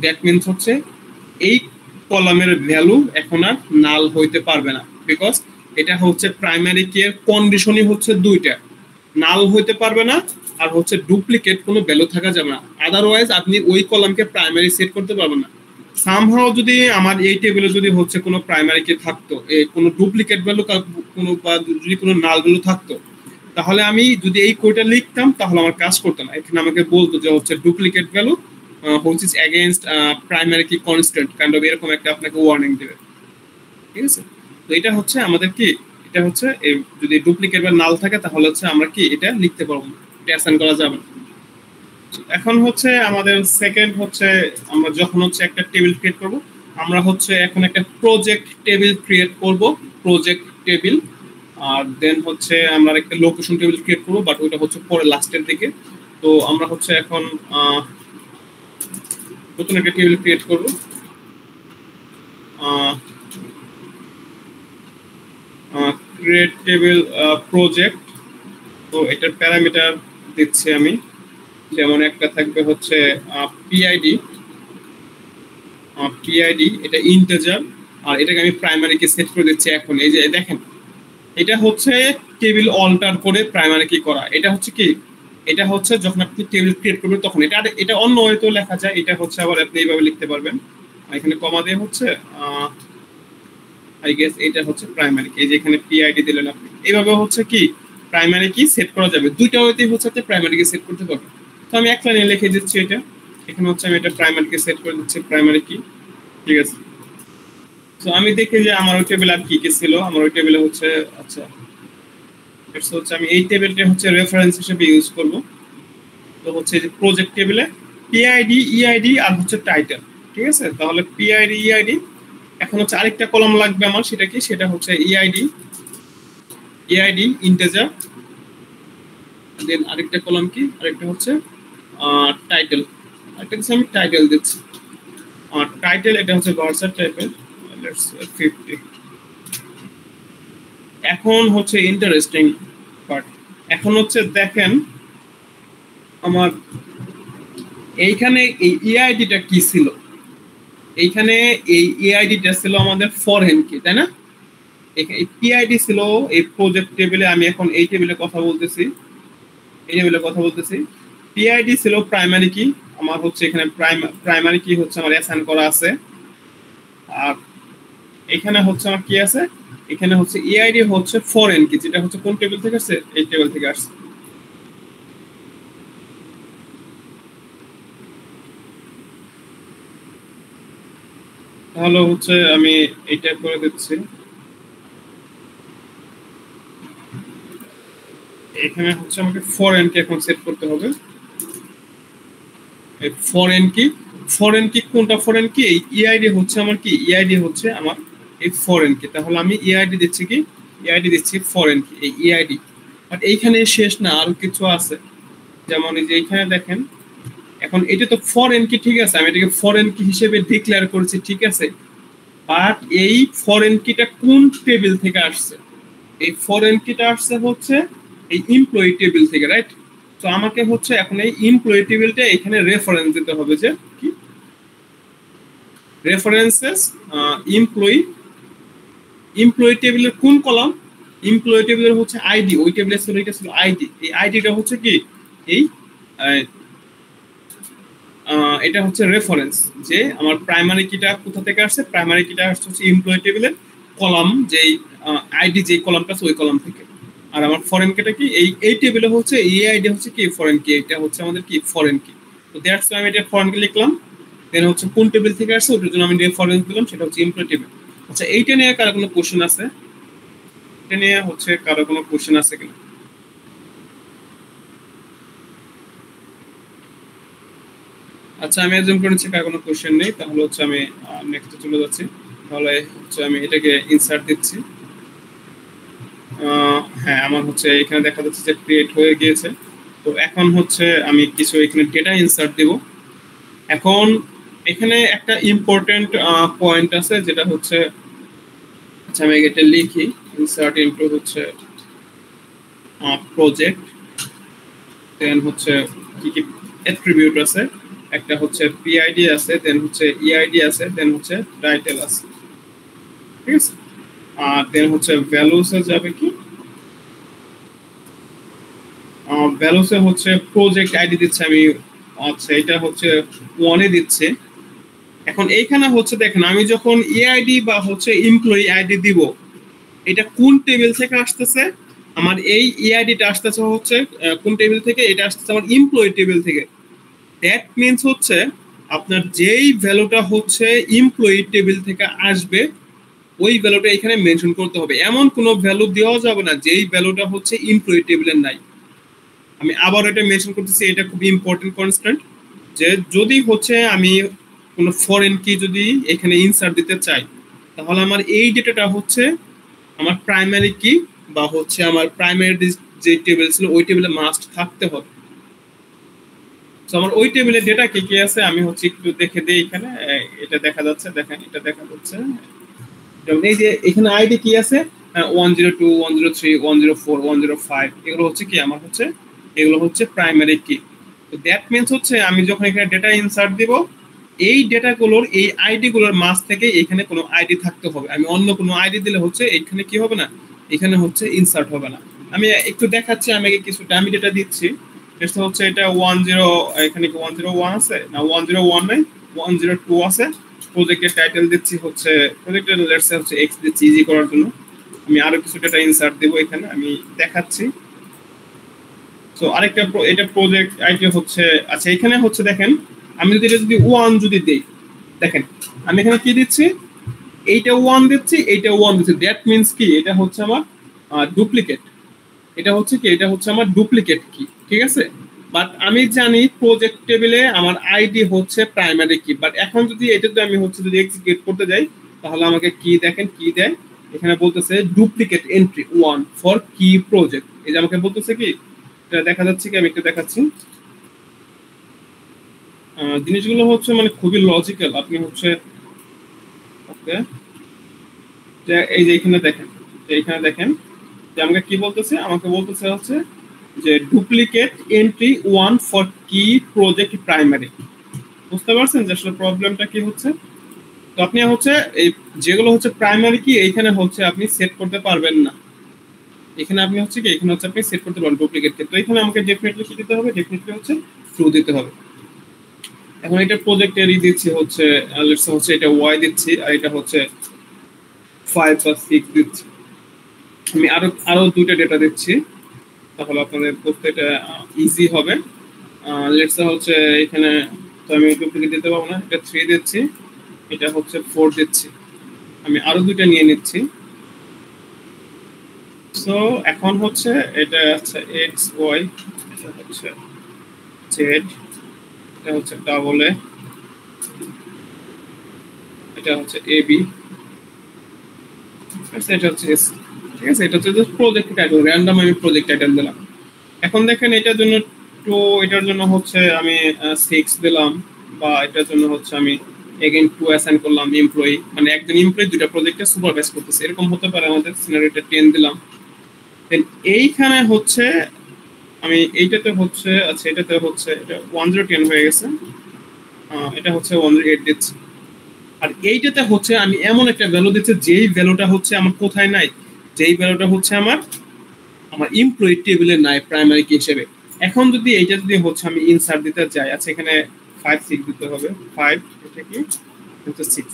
দ্যাট মিনস হচ্ছে এই কলামের ভ্যালু এখন আর নাল হইতে পারবে না, বিকজ এটা হচ্ছে প্রাইমারি কি এর কন্ডিশনই হচ্ছে দুইটা, নাল হইতে পারবে না আর হচ্ছে ডুপ্লিকেট কোনো ভ্যালু থাকা যাবে না, আদারওয়াইজ আপনি ওই কলামকে প্রাইমারি সেট করতে পারবেন না। সামহাও যদি আমার এই টেবিলে যদি হচ্ছে কোনো প্রাইমারি কি থাকতো, কোনো ডুপ্লিকেট ভ্যালু কোনো বা যদি কোনো নাল ভ্যালু থাকতো, তাহলে আমি যদি এই কোডটা লিখতাম তাহলে আমার কাজ করতো না। এখানে আমাকে বলতো যে হচ্ছে duplicate value which is against primary key constant kind of এরকম একটা আপনাকে ওয়ার্নিং দেবে, ঠিক আছে। তো এটা হচ্ছে আমাদের কি, এটা হচ্ছে যদি ডুপ্লিকেট বা নাল থাকে তাহলে হচ্ছে আমরা কি এটা লিখতে পারবো না, এটা অ্যাসাইন করা যাবে না। এখন হচ্ছে আমাদের সেকেন্ড হচ্ছে আমরা যখন হচ্ছে একটা টেবিল ক্রিয়েট করব, আমরা হচ্ছে এখন একটা প্রজেক্ট টেবিল ক্রিয়েট করব, প্রজেক্ট টেবিল। আর দেন হচ্ছে আমরা একটা লোকেশন টেবিল ক্রিয়েট করবো, বাট ওইটা হচ্ছে পরে লাস্টের দিকে। তো আমরা হচ্ছে এখন নতুন একটা টেবিল ক্রিয়েট করবো, ক্রিয়েট টেবিল প্রজেক্ট। তো এটার প্যারামিটার দিচ্ছি আমি, যেমন একটা থাকবে হচ্ছে পিআইডি, এটা ইন্টিজার, আর এটাকে আমি প্রাইমারি কি সেট করে দিচ্ছি। এখন এই যে দেখেন এটা হচ্ছে টেবিল অল্টার করে প্রাইমারি কি করা, এটা হচ্ছে কি, এটা হচ্ছে যখন আপনি টেবিল ক্রিয়েট করবেন তখন এটা অন্য ওয়েতেও লেখা যায়, এটা হচ্ছে আবার আপনি এইভাবে লিখতে পারবেন। এখানে কমা দিয়ে হচ্ছে আই গেস এটা হচ্ছে প্রাইমারি কি, এই যে এখানে পিআইডি দিলেন আপনি, এইভাবে হচ্ছে কি প্রাইমারি কি সেট করা যাবে। দুইটা ওয়েতেই হচ্ছে আপনি প্রাইমারি কি সেট করতে পারবেন। তো আমি এক লাইনে লিখে দিচ্ছি এটা, এখানে হচ্ছে আমি এটা প্রাইমারি কি সেট করে দিচ্ছি, প্রাইমারি কি, ঠিক আছে। তো আমি দেখি যে আমার ওই টেবিল আর কি কি ছিল, আমার ওই টেবিলে হচ্ছে আচ্ছা হচ্ছে আমি এই টেবিলটা হচ্ছে রেফারেন্স হিসেবে ইউজ করব। তো হচ্ছে যে প্রজেক্ট টেবিলে পিআইডি ইআইডি আর হচ্ছে টাইটেল, ঠিক আছে। তাহলে পিআইডি ইআইডি, এখন হচ্ছে আরেকটা কলাম লাগবে আমার, সেটা কি, সেটা হচ্ছে ইআইডি ইন্টিজার, দেন আরেকটা কলাম কি, আরেকটা হচ্ছে টাইটেল, আরেকটা হচ্ছে আমি টাইটেল দিচ্ছি, আর টাইটেল এটা হচ্ছে ভার্সার টাইপের, লেটস 50। এখন হচ্ছে ইন্টারেস্টিং পার্ট, এখন হচ্ছে দেখেন আমার এইখানে এই ইআইডিটা কি ছিল, এইখানে এই ইআইডিটা ছিল আমাদের ফরেন কি, তাই না? এই পিআইডি ছিল এই প্রজেক্ট টেবিলে, আমি এখন এই টেবিলে কথা বলতেছি, এই টেবিলে কথা বলতেছি। পিআইডি ছিল প্রাইমারি কি, আমার হচ্ছে এখানে প্রাইমারি কি হচ্ছে আমার অ্যাসাইন করা আছে। আর এখানে হচ্ছে আমার কি আছে, এখানে হচ্ছে ইআইডি হচ্ছে ফরেন কি, যেটা হচ্ছে কোন টেবিল থেকে আসছে, এই টেবিল থেকে আসছে। তাহলে হচ্ছে আমি এইটা করে দিচ্ছি, এখানে হচ্ছে আমাকে ফরেন কি এখন সেট করতে হবে। ফরেন কি, ফরেন কি কোনটা ফরেন কি, এই ইআইডি হচ্ছে আমার কি, ইআইডি হচ্ছে আমার এই ফরেন কি। তাহলে আমি ইআইডি দিচ্ছি কি, ইআইডি দিচ্ছি ফরেন কি, এই ইআইডি। বাট এইখানে শেষ না, আরো কিছু আছে। যেমন এই যে এইখানে দেখেন, এখন এটা তো ফরেন কি, ঠিক আছে, আমি এটাকে ফরেন কি হিসেবে ডিক্লেয়ার করেছি, ঠিক আছে। বাট এই ফরেন কিটা কোন টেবিল থেকে আসছে, এই ফরেন কিটা আসছে হচ্ছে এই এমপ্লয়ি টেবিল থেকে, রাইট? তো আমাকে হচ্ছে এখন এই এমপ্লয়ি টেবিলটা এখানে রেফারেন্স দিতে হবে, যে কি রেফারেন্সেস এমপ্লয়ি, এমপ্লয়ি টেবিলের কোন কলাম, এমপ্লয়ি টেবিলের হচ্ছে আইডি, ওই টেবিলের ছিল এটা ছিল আইডি, এই আইডিটা হচ্ছে কি এই এটা হচ্ছে রেফারেন্স, যে আমার প্রাইমারি কিটা কোথা থেকে আসছে, প্রাইমারি কিটা আসছে হচ্ছে এমপ্লয়ি টেবিলের কলাম, যেই আইডি যে কলামটা আছে ওই কলাম থেকে। আর আমার ফরেন কিটা কি, এই টেবিলে হচ্ছে এই আইডি হচ্ছে কি ফরেন কি, এটা হচ্ছে আমাদের কি ফরেন কি। তো দ্যাটস আমি এটা ফরেন কি লিখলাম। দেন হচ্ছে কোন টেবিল থেকে আসছে ওটার জন্য আমি রেফারেন্স দিলাম, সেটা হচ্ছে এমপ্লয়ি টেবিল। আচ্ছা, এইটা নিয়ে কারো কোনো কোশ্চেন আছে, এটা নিয়ে হচ্ছে কারো কোনো কোশ্চেন আছে কিনা? আচ্ছা, আমি অ্যাজুম করেছি কার কোনো কোশ্চেন নেই, তাহলে হচ্ছে আমি নেক্সটে চলে যাচ্ছি। তাহলে হচ্ছে আমি এটাকে ইনসার্ট দিচ্ছি। হ্যাঁ, আমার হচ্ছে এখানে দেখা যাচ্ছে যে ক্রিয়েট হয়ে গিয়েছে। তো এখন হচ্ছে আমি কিছু এখানে ডেটা ইনসার্ট দেব। এখন এখানে একটা ইম্পর্টেন্ট পয়েন্ট আছে, যেটা হচ্ছে, আচ্ছা আমি এটা লিখি, ইনসার্ট ইনটু হচ্ছে প্রজেক্ট, দেন হচ্ছে কি কি অ্যাট্রিবিউট আছে, একটা হচ্ছে পিআইডি আছে, দেন হচ্ছে ইআইডি আছে, দেন হচ্ছে টাইটেল আছে, ঠিক আছে। আর দেন হচ্ছে ভ্যালুসে যাবে কি, ভ্যালুসে হচ্ছে প্রজেক্ট আইডি দিচ্ছে আমি, আচ্ছা এটা হচ্ছে ওয়ানে দিচ্ছে। এখন এইখানে হচ্ছে দেখেন, আমি যখন ইআইডি বা হচ্ছে এমপ্লয়ি আইডি দিব, এটা কোন টেবিল থেকে আসতেছে, আমার এই ইআইডিটা আসতেছে হচ্ছে কোন টেবিল থেকে, এটা আসতেছে আমার এমপ্লয়ি টেবিল থেকে। দ্যাট মিনস হচ্ছে আপনার যেই ভ্যালুটা হচ্ছে এমপ্লয়ি টেবিল থেকে আসবে, ওই ভ্যালুটা এখানে মেনশন করতে হবে। এমন কোনো ভ্যালু দেওয়া যাবে না যেই ভ্যালুটা হচ্ছে এমপ্লয়ি টেবিলের নাই। আমি আবার এটা মেনশন করতেছি, এটা খুব ইম্পর্টেন্ট কনস্ট্যান্ট, যে যদি হচ্ছে আমি কোনো ফরেন কি যদি এখানে ইনসার্ট দিতে চাই, তাহলে আমার এই ডেটাটা হচ্ছে আমার প্রাইমারি কি বা হচ্ছে আমার প্রাইমারি যে টেবিল ছিল ওই টেবিলে মাস্ট থাকতে হবে। তো আমার ওই টেবিলে ডেটা কি কি আছে আমি হচ্ছে একটু দেখে দিই। এখানে এটা দেখা যাচ্ছে, দেখেন এটা দেখা যাচ্ছে, যেমন এই যে এখানে আইডি কি আছে, 102 103 104 105, এগুলো হচ্ছে কি আমার হচ্ছে, এগুলো হচ্ছে প্রাইমারি কি। তো দ্যাট মিনস হচ্ছে আমি যখন এখানে ডেটা ইনসার্ট দিব, এই ডেটাগুলোর এই আইডি গুলোর মাঝ থেকে এখানে কোনো আইডি থাকতে হবে। আমি অন্য কোনো আইডি দিলে হচ্ছে এখানে কি হবে না, এখানে হচ্ছে ইনসার্ট হবে না। আমি একটু দেখাচ্ছি, আমি কিছু ডামি ডেটা দিচ্ছি। এটা হচ্ছে এটা 10, এখানে কি 101 আছে না, 101 নাই, 102 আছে। প্রজেক্টের টাইটেল দিচ্ছি হচ্ছে, প্রজেক্টের লেটস হচ্ছে এক্স দিচ্ছি ইজি করার জন্য। আমি আরো কিছু ডেটা ইনসার্ট দেব এখানে, আমি দেখাচ্ছি। সো আরেকটা এটা প্রজেক্ট আইডি হচ্ছে, আচ্ছা এখানে হচ্ছে দেখেন, আমি যদি এটা যদি 1 যদি দেই, দেখেন আমি এখানে কি দিচ্ছি, এইটা 1 দিচ্ছি, এইটা 1 দিচ্ছি। দ্যাট মিনস কি, এটা হচ্ছে আমার ডুপ্লিকেট, এটা হচ্ছে কি, এটা হচ্ছে আমার ডুপ্লিকেট কি, ঠিক আছে। বাট আমি জানি প্রজেক্ট টেবিলে আমার আইডি হচ্ছে প্রাইমারি কি। বাট এখন যদি এটা যদি আমি হচ্ছে যদি এক্সিকিউট করতে যাই, তাহলে আমাকে কি দেখেন কি দেয়, এখানে বলতেছে ডুপ্লিকেট এন্ট্রি 1 ফর কি প্রজেক্ট। এই যে আমাকে বলতেছে কি, এটা দেখা যাচ্ছে কি, আমি একটু দেখাচ্ছি। জিনিসগুলো হচ্ছে মানে খুবই লজিক্যাল, আপনি হচ্ছে ওকে, এই যে এখানে দেখেন, এইখানে দেখেন যে আমাকে কি বলতেছে, আমাকে বলতেছে হচ্ছে যে ডুপ্লিকেট এন্ট্রি 1 ফর কি প্রজেক্ট প্রাইমারি। বুঝতে পারছেন যে আসলে প্রবলেমটা কি হচ্ছে? তো আপনি হচ্ছে এই যেগুলো হচ্ছে প্রাইমারি কি এইখানে হচ্ছে আপনি সেট করতে পারবেন না। এখানে আপনি হচ্ছে কি এখানে হচ্ছে আপনি সেট করতে পারবেন ডুপ্লিকেট কে। তো এখানে আমাকে ডেফিনেটলি কি দিতে হবে? ডেফিনেটলি হচ্ছে ট্রু দিতে হবে। এখন এটা প্রজেক্টের দিচ্ছি হচ্ছে লেটস হচ্ছে এটা ওয়াই দিচ্ছি আর এটা হচ্ছে 5 বা 6 দিচ্ছি। আমি আরো দুইটা ডেটা দিচ্ছি, তাহলে আপনাদের করতে এটা ইজি হবে। লেটস হচ্ছে এখানে তো আমি ডুপ্লিকেট দিতে পারবো না, এটা 3 দিচ্ছি, এটা হচ্ছে 4 দিচ্ছি। আমি আরো দুইটা নিয়ে নিচ্ছি। সো এখন হচ্ছে এটা হচ্ছে এক্স ওয়াই, এটা হচ্ছে জেড, এটা হচ্ছে ডাবল এ, এটা হচ্ছে এ বি, এটা হচ্ছে এস। ঠিক আছে, এটা হচ্ছে প্রজেক্ট টাইটেল, র্যান্ডম আমি প্রজেক্ট টাইটেল দিলাম। এখন দেখেন এটার জন্য এটার জন্য হচ্ছে আমি 6 দিলাম, বা এটার জন্য হচ্ছে আমি এগেইন 2 অ্যাসাইন করলাম এমপ্লয়ি, মানে একজন এমপ্লয়ি দুইটা প্রজেক্টে সুপারভাইজ করতেছে, এরকম হতে পারে। আমাদের সিনারিওটা 10 দিলাম। দেন এইখানে হচ্ছে আমি এইটাতে হচ্ছে আচ্ছা এটাতে হচ্ছে এটা 1010 হয়ে গেছে, এটা হচ্ছে 108 দিচ্ছি। আর এইটাতে হচ্ছে আমি এমন একটা ভ্যালু দিচ্ছি যেই ভ্যালুটা হচ্ছে আমার কোথায় নাই, যেই ভ্যালুটা হচ্ছে আমার এমপ্লয়ি টেবিলে নাই প্রাইমারি কি হিসেবে। এখন যদি এইটা যদি হচ্ছে আমি ইনসার্ট দিতে যাই, আচ্ছা এখানে 5 6 দিতে হবে, 5 এটা কি হচ্ছে 6।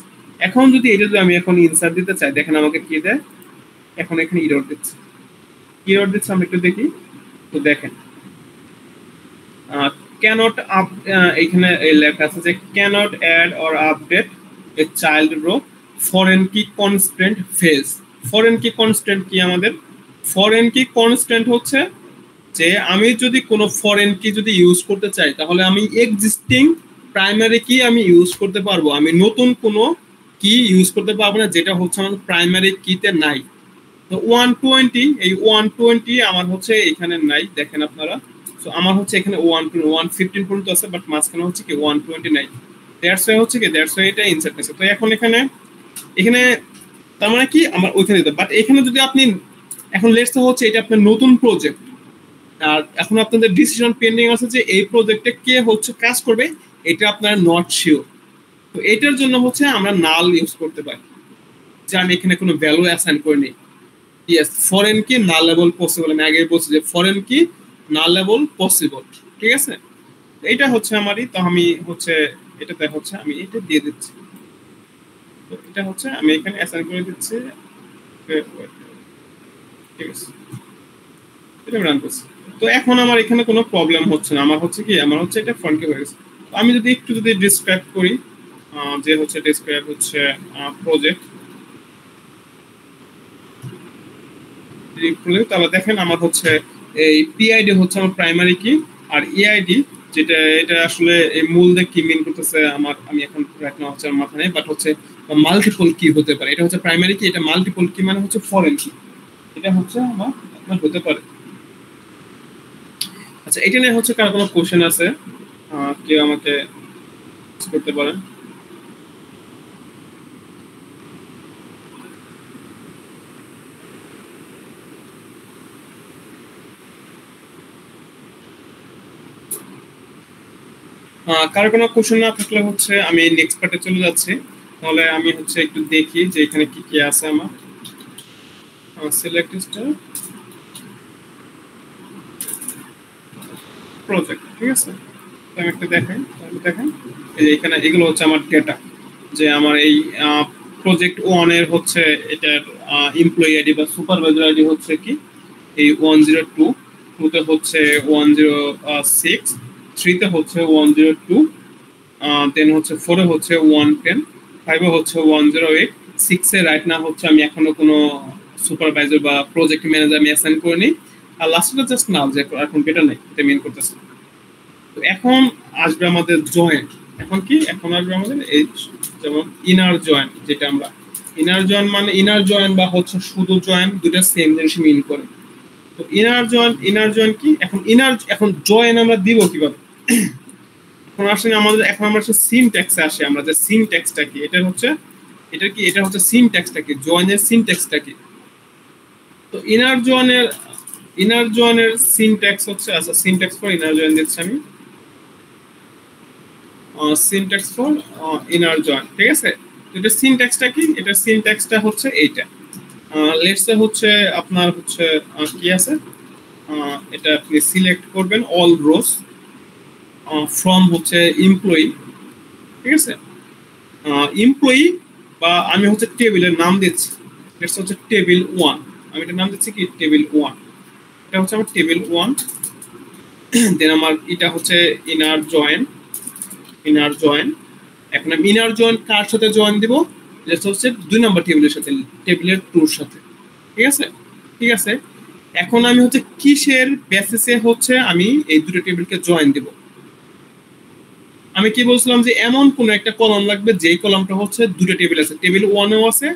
এখন যদি এটা যদি আমি এখন ইনসার্ট দিতে চাই, দেখেন আমাকে কি দেয়, এখন এখানে এরর দিচ্ছে। এরর দিচ্ছে আমরা একটু দেখি। তো দেখেন ক্যানট আপ, এখানে লেখা আছে যে can't add or update a child row foreign key constraint fails. Foreign key constraint কি আমাদের? ফরেন কি কনস্ট্যান্ট হচ্ছে যে আমি যদি কোনো ফরেন কি যদি ইউজ করতে চাই, তাহলে আমি এক্সিস্টিং প্রাইমারি কি আমি ইউজ করতে পারবো, আমি নতুন কোনো কি ইউজ করতে পারবো না যেটা হচ্ছে আমার প্রাইমারি কিতে নাই। তো 120, এই 120 আমার হচ্ছে এখানে নাই, দেখেন আপনারা। সো আমার হচ্ছে এখানে 115 পর্যন্ত আছে, বাট মাঝখানে হচ্ছে কি 120 নাই। দ্যাটস ওয়াই হচ্ছে কি দ্যাটস ওয়াই এটা ইনসার্ট আছে। তো এখন এখানে এখানে তার মানে কি আমার ওইখানে দিতে, বাট এখানে যদি আপনি এখন লেটস হচ্ছে এটা আপনার নতুন প্রজেক্ট, আর এখন আপনাদের ডিসিশন পেন্ডিং আছে যে এই প্রজেক্টে কে হচ্ছে কাজ করবে, এটা আপনার নট শিওর। তো এটার জন্য হচ্ছে আমরা নাল ইউজ করতে পারি, যে আমি এখানে কোনো ভ্যালু অ্যাসাইন করিনি। Yes, foreign key nullable possible, আমি আগে বলছি যে ফরেন কি নালেবল পসিবল। ঠিক আছে, এটা হচ্ছে আমারই। তো আমি হচ্ছে এটাতে হচ্ছে আমি এটা দিয়ে দিচ্ছি। তো এটা হচ্ছে আমি এখানে অ্যাসাইন করে দিচ্ছি। ঠিক আছে, এটা রান করছি। তো এখন আমার এখানে কোনো প্রবলেম হচ্ছে না, আমার হচ্ছে কি আমার হচ্ছে এটা ফ্রন্টে হয়ে গেছে। আমি যদি একটু যদি ডিসক্রাইব করি, যে হচ্ছে ডিসক্রাইব হচ্ছে প্রজেক্ট, তাহলে দেখেন আমার হচ্ছে এই পিআইডি হচ্ছে আমার প্রাইমারি কি, আর ইআইডি যেটা এটা আসলে এই মূল দিয়ে কি মিন করতেছে আমার, আমি এখন রাইট নাও হচ্ছে আমার মাথা নেই, বাট হচ্ছে মাল্টিপল কি হতে পারে। এটা হচ্ছে প্রাইমারি কি, এটা মাল্টিপল কি মানে হচ্ছে ফরেন কি, এটা হচ্ছে আমার আপনার হতে পারে। আচ্ছা, এটা নিয়ে হচ্ছে কার কোনো কোশ্চেন আছে? কেউ আমাকে করতে পারেন। কারো কোনো কোশ্চেন না থাকলে হচ্ছে আমি নেক্সট পার্টে চলে যাচ্ছি। তাহলে আমি হচ্ছে একটু দেখি যে এখানে কি কি আছে আমার সিলেক্ট প্রজেক্ট। ঠিক আছে, আমি একটা দেখাই, দেখেন এই যে এখানে এগুলো হচ্ছে আমার ডেটা, যে আমার এই প্রজেক্ট 1 এর হচ্ছে এটার এমপ্লয়ি আইডি বা সুপারভাইজার আইডি হচ্ছে কি এই 102, 2 তে হচ্ছে 106, 3 তে হচ্ছে 102, দেন হচ্ছে 4 এ হচ্ছে 110, 5 এ হচ্ছে 108, 6 এ রাইট না হচ্ছে আমি এখনো কোনো সুপারভাইজার বা প্রজেক্ট ম্যানেজার আমি অ্যাসাইন করিনি, আর লাস্টটা জাস্ট নাও যে এখন এটা নেই, এটা মেন করতেছে। তো এখন আসবে আমাদের জয়েন্ট। এখন কি এখন আসবে আমাদের এই যেমন ইনার জয়েন্ট, যেটা আমরা ইনার জয়েন্ট মানে ইনার জয়েন্ট বা হচ্ছে শুধু জয়েন্ট, দুটো সেম জিনিস মিন করে। তো ইনার জয়েন্ট কি, এখন জয়েন আমরা দিব কিভাবে? এখন আসলে আমাদের এখন আমরা সিনট্যাক্সে আসি, আমরা যে সিনট্যাক্সটা কি, এটা হচ্ছে সিনট্যাক্সটা কি, জয়েনের সিনট্যাক্সটা কি। তো ইনার জয়েনের ইনার জয়েনের সিনট্যাক্স হচ্ছে, আচ্ছা সিনট্যাক্স ফর ইনার জয়েন দিচ্ছি আমি, সিনট্যাক্স ফর ইনার জয়েন, ঠিক আছে। এটা সিনট্যাক্সটা কি, এটা সিনট্যাক্সটা হচ্ছে এইটা, লেটস সে হচ্ছে আপনার হচ্ছে কি আছে, এটা আপনি সিলেক্ট করবেন অল রোস ফ্রম হচ্ছে এমপ্লয়ি, ঠিক আছে। এমপ্লয়ি বা আমি হচ্ছে টেবিলের নাম দিচ্ছি, লেটস হচ্ছে টেবিল 1, আমি এটার নাম দিচ্ছি কি টেবিল 1, এটা হচ্ছে আমার টেবিল 1। দেন আমার এটা হচ্ছে ইনার জয়েন, ইনার জয়েন। এখন আমি ইনার জয়েন কার সাথে জয়েন দিব, যেটা হচ্ছে 2 নম্বর টেবিলের সাথে, টেবিলের 2 এর সাথে, ঠিক আছে। ঠিক আছে, এখন আমি হচ্ছে কিসের বেসিসে হচ্ছে আমি এই দুটো টেবিলকে জয়েন দিব। আমি কি বলছিলাম যে এমন কোন একটা কলাম লাগবে যেই কলামটা হচ্ছে দুটো টেবিল আছে, টেবিল 1 এও আছে,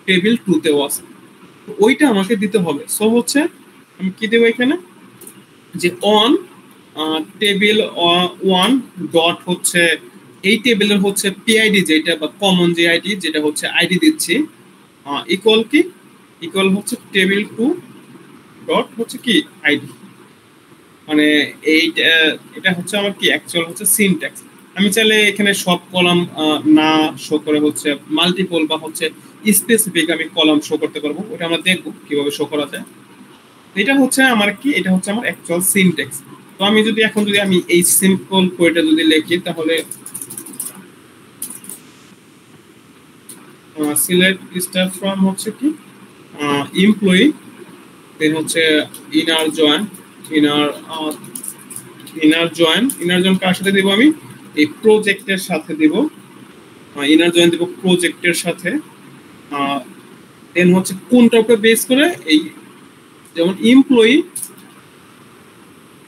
টেবিল 2 তেও আছে, ওইটা আমাকে দিতে হবে। সো হচ্ছে আমি কি দেব এখানে, যে অন টেবিল 1 ডট হচ্ছে এই টেবিলের হচ্ছে পিআইডি যেটা বা কমন যে আইডি যেটা হচ্ছে আইডি দিচ্ছি, ইকুয়াল কি, ইকুয়াল হচ্ছে টেবিল 2 ডট হচ্ছে কি আইডি, মানে এইটা, এটা হচ্ছে আমার কি অ্যাকচুয়াল হচ্ছে সিনট্যাক্স। আমি চাইলে এখানে সব কলাম না শো করে হচ্ছে মাল্টিপল বা হচ্ছে স্পেসিফিক আমি কলাম শো করতে পারবো, ওটা আমরা দেখবো কিভাবে শো করা যায়। এটা হচ্ছে আমার কি, এটা হচ্ছে আমার অ্যাকচুয়াল সিনট্যাক্স। তো আমি যদি এখন যদি আমি এই সিম্পল কোডটা যদি লিখি তাহলে সিলেক্ট স্টার ফ্রম হচ্ছে কি এমপ্লয়ি, দেন হচ্ছে inner join, inner inner join, inner join কার সাথে দেব আমি, এই প্রজেক্টের সাথে দেব, ইনার জয়েন দেব প্রজেক্টের সাথে। দেন হচ্ছে কোনটার উপরে বেস করে, এই যেমন এমপ্লয়ি,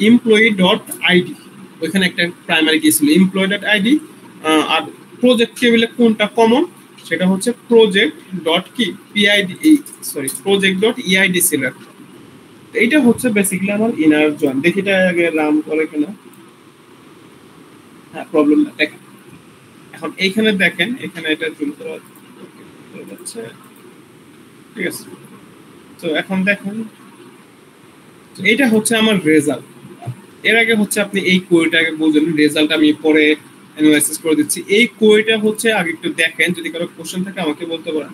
এমপ্লয়ি ডট আইডি, ওইখানে একটা প্রাইমারি কি ছিল এমপ্লয়ি ডট আইডি, আর প্রজেক্ট টেবিলে কোনটা কমন সেটা হচ্ছে প্রজেক্ট ডট কি PID, sorry project dot EID ছিল। এইটা হচ্ছে বেসিক্যালি আমার ইনার জয়েন। দেখি এটা আগে রান করে কিনা, হ্যাঁ প্রবলেম না, দেখেন এখন এইখানে দেখেন, এখানে এটা জুম করা যাচ্ছে, ঠিক আছে। তো এখন দেখেন এইটা হচ্ছে আমার রেজাল্ট। এর আগে হচ্ছে আপনি এই কোয়েটা আগে বুঝলেন, রেজাল্ট আমি পরে অ্যানালাইসিস করে দিচ্ছি। এই কোয়েটা হচ্ছে আগে একটু দেখেন, যদি কারো কোশ্চেন থাকে আমাকে বলতে পারেন।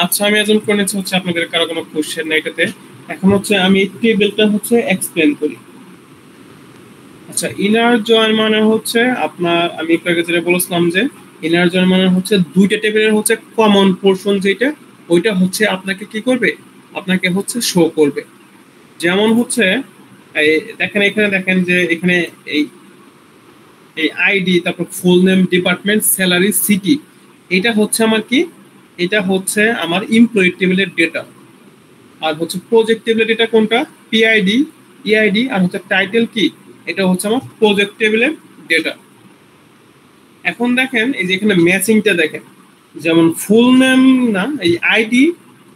আচ্ছা আমি একজন করে নিচ্ছি হচ্ছে আপনাদের কারো কোনো কোশ্চেন নাই এটাতে। এখন হচ্ছে আমি এই টেবিলটা হচ্ছে এক্সপ্লেন করি। আচ্ছা ইনার জয়েন মানে হচ্ছে আপনার, আমি একটু আগে যেটা বলেছিলাম যে ইনার জয়েন মানে হচ্ছে দুইটা টেবিলের হচ্ছে কমন পোর্শন যেটা, ওইটা হচ্ছে আপনাকে কি করবে, আপনাকে হচ্ছে শো করবে। যেমন হচ্ছে এই দেখেন, এখানে দেখেন যে এখানে এই এই আইডি, তারপর full name, department, salary, city, এটা হচ্ছে আমার কি, এটা হচ্ছে আমার এমপ্লয়ি টেবিলের ডেটা। আর হচ্ছে প্রজেক্ট টেবিলের ডেটা কোনটা, পিআইডি, ইআইডি, আর হচ্ছে টাইটেল কি, এটা হচ্ছে আমার প্রজেক্ট টেবিলের ডেটা। এখন দেখেন এই যে এখানে ম্যাচিংটা দেখেন, যেমন ফুল নেম না এই আইডি,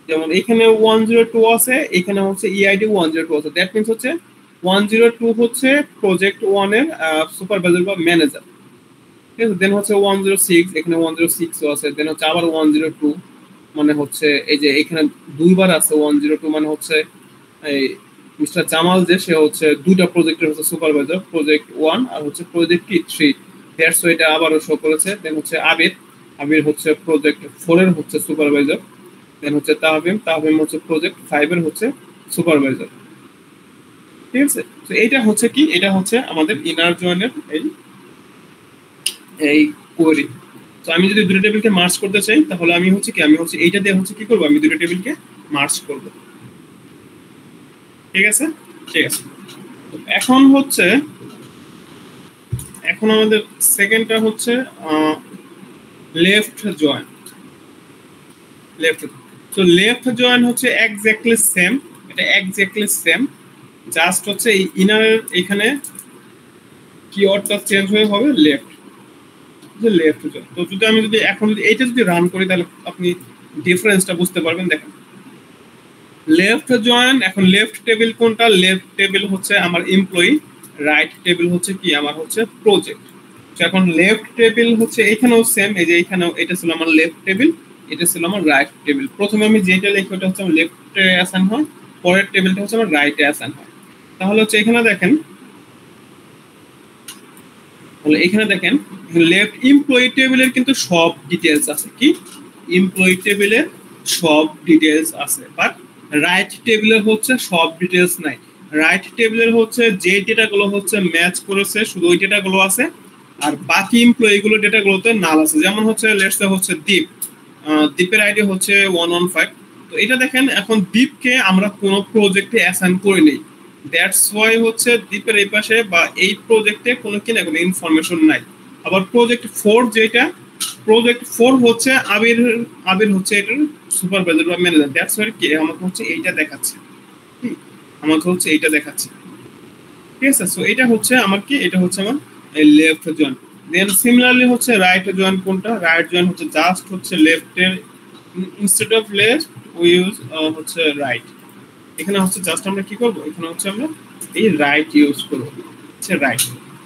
যেমন এখানে 102 আছে, এখানে হচ্ছে ইআইডি 102 আছে, দ্যাট মিন্স হচ্ছে 102 হচ্ছে প্রজেক্ট 1 এর সুপারভাইজার বা ম্যানেজার, ঠিক আছে। দেন হচ্ছে 106, এখানে 106 আছে, দেন হচ্ছে আবার 102, মানে হচ্ছে এই যে এখানে দুইবার আছে 102, মানে হচ্ছে এই মিস্টার জামাল যে সে হচ্ছে দুইটা প্রজেক্টের হচ্ছে সুপারভাইজার, প্রজেক্ট 1 আর হচ্ছে প্রজেক্ট 3। দ্যাটস ওয়াই এটা আবারও শো করেছে। দেন হচ্ছে আবির, আবির হচ্ছে প্রজেক্ট 4 এর হচ্ছে সুপারভাইজার। দেন হচ্ছে তাহবিম, তাহবিম হচ্ছে প্রজেক্ট 5 এর হচ্ছে সুপারভাইজার। ঠিক আছে, তো এইটা হচ্ছে কি, এটা হচ্ছে আমাদের ইনার জয়েনের এই এই কোয়েরি। তো আমি যদি দুটো টেবিলকে মার্জ করতে চাই তাহলে আমি হচ্ছে কি, আমি হচ্ছে এইটা দিয়ে হচ্ছে কি করবো, আমি দুটো টেবিলকে মার্জ করব। ঠিক আছে, ঠিক আছে। এখন হচ্ছে, এখন আমাদের সেকেন্ডটা হচ্ছে লেফট জয়েন। লেফট, তো লেফট জয়েন হচ্ছে এক্স্যাক্টলি সেম, এটা এক্স্যাক্টলি সেম, জাস্ট হচ্ছে এই ইনারের এখানে কিওয়ার্ডটা চেঞ্জ হয়ে হবে লেফট, যে লেফট জয়েন। তো যদি আমি যদি এখন যদি এইটা যদি রান করি তাহলে আপনি ডিফারেন্সটা বুঝতে পারবেন। দেখেন লেফট জয়েন, এখন লেফট টেবিল কোনটা, লেফট টেবিল হচ্ছে আমার এমপ্লয়ি, রাইট টেবিল হচ্ছে কি আমার হচ্ছে প্রজেক্ট। এখন লেফট টেবিল হচ্ছে এখানেও সেম, এই যে এখানেও এটা ছিল আমার লেফট টেবিল, এটা ছিল আমার রাইট টেবিল। প্রথমে আমি যেটা লিখি ওটা হচ্ছে আমার লেফটে অ্যাসাইন হয়, পরের টেবিলটা হচ্ছে আমার রাইটে অ্যাসাইন হয়। তাহলে হচ্ছে এখানে দেখেন, তাহলে এখানে দেখেন লেফট এমপ্লয়ি টেবিলের কিন্তু সব ডিটেইলস আছে, কি এমপ্লয়ি টেবিলের সব ডিটেইলস আছে, বাট রাইট টেবিলের হচ্ছে সব ডিটেইলস নাই। রাইট টেবিলের হচ্ছে যে ডেটাগুলো হচ্ছে ম্যাচ করেছে শুধু ওই ডেটাগুলো আছে, আর বাকি এমপ্লয়ি গুলো ডেটাগুলোতে নাল আছে। যেমন হচ্ছে লেটস সে হচ্ছে দীপ, দীপের আইডি হচ্ছে 115। তো এটা দেখেন এখন দীপকে আমরা কোনো প্রজেক্টে অ্যাসাইন করে নেই, দ্যাটস ওয়াই হচ্ছে দীপের এই পাশে বা এই প্রজেক্টে কোনো কি না কোনো ইনফরমেশন নাই। আবার প্রজেক্ট 4 যেটা, প্রজেক্ট 4 হচ্ছে আবির, আবির হচ্ছে এটার সুপারভাইজার বা ম্যানেজার, দ্যাটস ওয়াই কি আমাকে হচ্ছে এইটা দেখাচ্ছে, আমাকে হচ্ছে এইটা দেখাচ্ছে। ঠিক আছে, সো এটা হচ্ছে আমার কি, এটা হচ্ছে আমার এই লেফট জয়েন। দেন সিমিলারলি হচ্ছে রাইট জয়েন কোনটা, রাইট জয়েন হচ্ছে জাস্ট হচ্ছে লেফটের instead of left we use হচ্ছে রাইট। এখানে হচ্ছে জাস্ট আমরা কি করব, এখানে হচ্ছে আমরা এই রাইট ইউজ করব, হচ্ছে রাইট,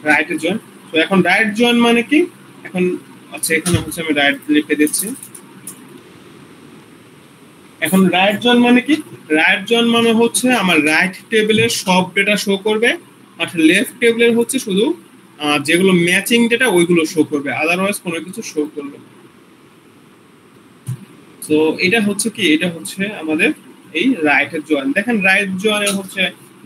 রাইট জয়েন। তো এখন রাইট জয়েন মানে কি, এখন আচ্ছা এখানে হচ্ছে আমি রাইট লিখে দিচ্ছি। এখন রাইট জয়েন মানে কি, রাইট জয়েন মানে হচ্ছে আমার রাইট টেবিলের সব ডেটা শো করবে, আর লেফট টেবিলের হচ্ছে শুধু যেগুলো ম্যাচিং ডেটা ওইগুলো শো করবে, আদারওয়াইজ কোনো কিছু শো করবে না। তো এটা হচ্ছে কি, এটা হচ্ছে আমাদের এই রাইট জয়েন। দেখেন রাইট জয়েনের হচ্ছে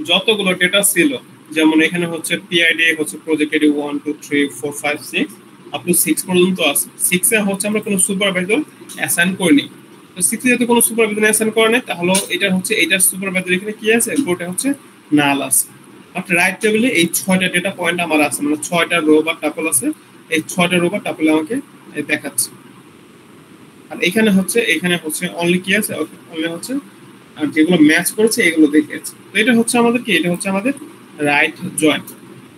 যতগুলো ডেটা ছিল, যেমন এখানে হচ্ছে পিআইডি হচ্ছে প্রজেক্ট আইডি 1 2 3 4 5 6 আপ টু 6 পর্যন্ত আছে। 6 এ হচ্ছে আমরা কোনো সুপারভাইজার অ্যাসাইন করিনি। তো 6 এ যদি কোনো সুপারভাইজার অ্যাসাইন করে না তাহলে এটা হচ্ছে এইটার সুপারভাইজার এখানে কি আছে, কোটা হচ্ছে নাল আছে। বাট রাইট টেবিলে এই 6টা ডেটা পয়েন্ট আমার আছে, মানে 6টা রো বা টাপল আছে, এই 6টা রো বা টাপল আমাকে দেখাচ্ছে। আর এখানে হচ্ছে, এখানে হচ্ছে অনলি কি আছে, অনলি হচ্ছে আর যেগুলো ম্যাচ করেছে এগুলো দেখিয়েছে। তো এটা হচ্ছে আমাদের কি, এটা হচ্ছে আমাদের রাইট জয়েন।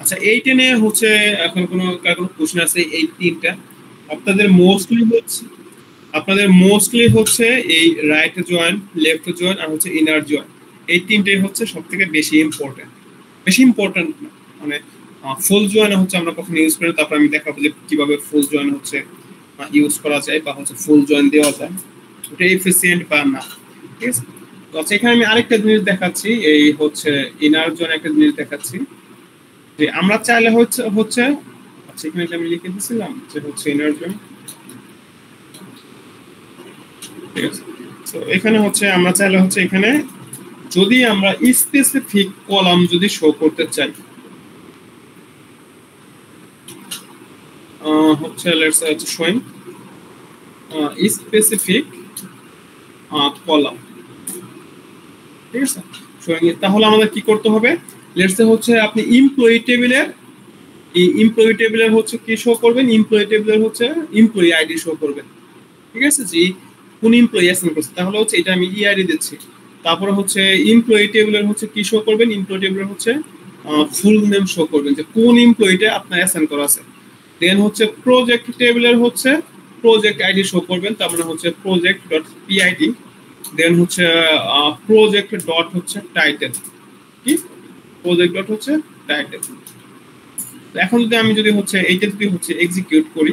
আচ্ছা এইটা নিয়ে হচ্ছে এখন কোনো কার কোনো কোশ্চেন আছে? এই তিনটা আপনাদের মোস্টলি হচ্ছে, আপনাদের মোস্টলি হচ্ছে এই রাইট জয়েন, লেফট জয়েন আর হচ্ছে ইনার জয়েন, এই তিনটাই হচ্ছে সবথেকে বেশি ইম্পর্টেন্ট। বেশি ইম্পর্টেন্ট মানে ফুল জয়েন হচ্ছে আমরা কখন ইউজ করি, তারপর আমি দেখাবো যে কিভাবে ফুল জয়েন হচ্ছে ইউজ করা যায় বা হচ্ছে ফুল জয়েন দেওয়া যায়, ওটা এফিসিয়েন্ট বা না। ঠিক আছে, তো আচ্ছা এখানে আমি আরেকটা জিনিস দেখাচ্ছি, এই হচ্ছে ইনার জয়েন একটা জিনিস দেখাচ্ছি যে আমরা চাইলে হচ্ছে হচ্ছে আচ্ছা এখানে আমি লিখে দিয়েছিলাম যে হচ্ছে ইনার জয়েন। ঠিক আছে, তো এখানে হচ্ছে আমরা চাইলে হচ্ছে এখানে যদি আমরা স্পেসিফিক কলাম যদি শো করতে চাই, হচ্ছে লেটস সে হচ্ছে শোয়িং স্পেসিফিক কলাম। ঠিক আছে, শোয়িং, তাহলে আমাদের কি করতে হবে, লেটস সে হচ্ছে আপনি এমপ্লয়ি টেবিলের, এই এমপ্লয়ি টেবিলের হচ্ছে কি শো করবেন, এমপ্লয়ি টেবিলের হচ্ছে এমপ্লয়ি আইডি শো করবেন। ঠিক আছে, যে কোন এমপ্লয়ি অ্যাসাইন করছে, তাহলে হচ্ছে এটা আমি ইআইডি দিচ্ছি। তারপরে হচ্ছে এমপ্লয়ি টেবিলের হচ্ছে কি শো করবেন, এমপ্লয়ি টেবিলের হচ্ছে ফুল নেম শো করবেন যে কোন এমপ্লয়িটা আপনার অ্যাসাইন করা আছে। দেন হচ্ছে প্রজেক্ট টেবিলের হচ্ছে প্রজেক্ট আইডি শো করবেন, তার মানে হচ্ছে প্রজেক্ট ডট পিআইডি। দেন হচ্ছে প্রজেক্ট ডট হচ্ছে টাইটেল, কি প্রজেক্ট ডট হচ্ছে টাইটেল। এখন যদি আমি যদি হচ্ছে এইটা যদি হচ্ছে এক্সিকিউট করি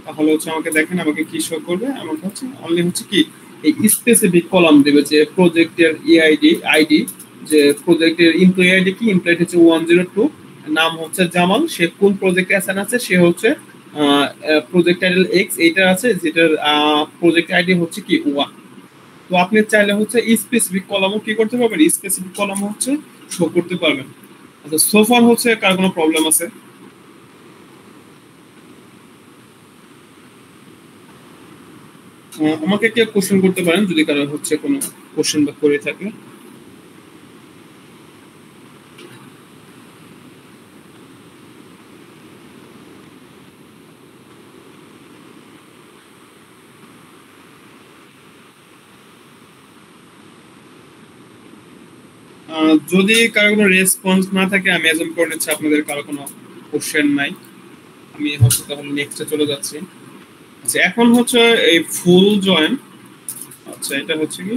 তাহলে হচ্ছে আমাকে দেখেন আমাকে কি শো করবে, আমাকে হচ্ছে অনলি হচ্ছে কি এই স্পেসিফিক কলাম দেবে যে প্রজেক্টের ইআইডি আইডি যে প্রজেক্টের এমপ্লয়ি আইডি কি, এমপ্লয়ি হচ্ছে 102, নাম হচ্ছে জামাল, সে কোন প্রজেক্টে অ্যাসাইন আছে, সে হচ্ছে প্রজেক্ট টাইটেল এক্স এইটা আছে, যেটার প্রজেক্ট আইডি হচ্ছে কি 1। তো আপনি চাইলে হচ্ছে স্পেসিফিক কলামও কি করতে পারবেন, স্পেসিফিক কলাম হচ্ছে শো করতে পারবেন। আচ্ছা, সোফার হচ্ছে কার কোনো প্রবলেম আছে? আমাকে কেউ কোশ্চেন করতে পারেন যদি কারো হচ্ছে কোনো কোশ্চেন বা করে থাকে। যদি কারো কোনো রেসপন্স না থাকে, আমি অ্যাজুম করে নিচ্ছি আপনাদের কারো কোনো কোশ্চেন নাই। আমি হচ্ছে তাহলে নেক্সটে চলে যাচ্ছি। আচ্ছা, এখন হচ্ছে এই ফুল জয়েন। আচ্ছা, এটা হচ্ছে কি,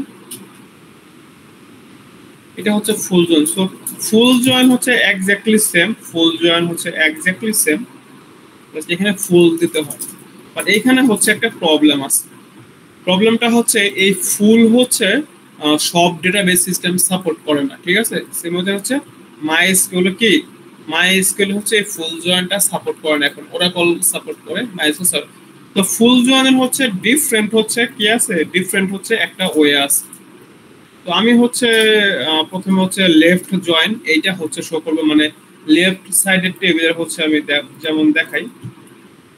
এটা হচ্ছে ফুল জয়েন। সো ফুল জয়েন হচ্ছে এক্স্যাক্টলি সেম, ফুল জয়েন হচ্ছে এক্স্যাক্টলি সেম, এখানে ফুল দিতে হয়। বাট এখানে হচ্ছে একটা প্রবলেম আছে। প্রবলেমটা হচ্ছে এই ফুল হচ্ছে সব ডেটাবেস সিস্টেম সাপোর্ট করে না, ঠিক আছে। সেম হচ্ছে মাইএসকিউএল কি, মাইএসকিউএল হচ্ছে এই ফুল জয়েনটা সাপোর্ট করে না, এখন ওরাকল সাপোর্ট করে, মাইএসকিউএল। তো ফুল জয়েনের হচ্ছে ডিফারেন্ট হচ্ছে কি আছে, ডিফারেন্ট হচ্ছে একটা ওয়ে আছে। তো আমি হচ্ছে প্রথমে হচ্ছে লেফট জয়েন এইটা হচ্ছে শো করবে, মানে লেফট সাইডের টেবিলের হচ্ছে আমি যেমন দেখাই।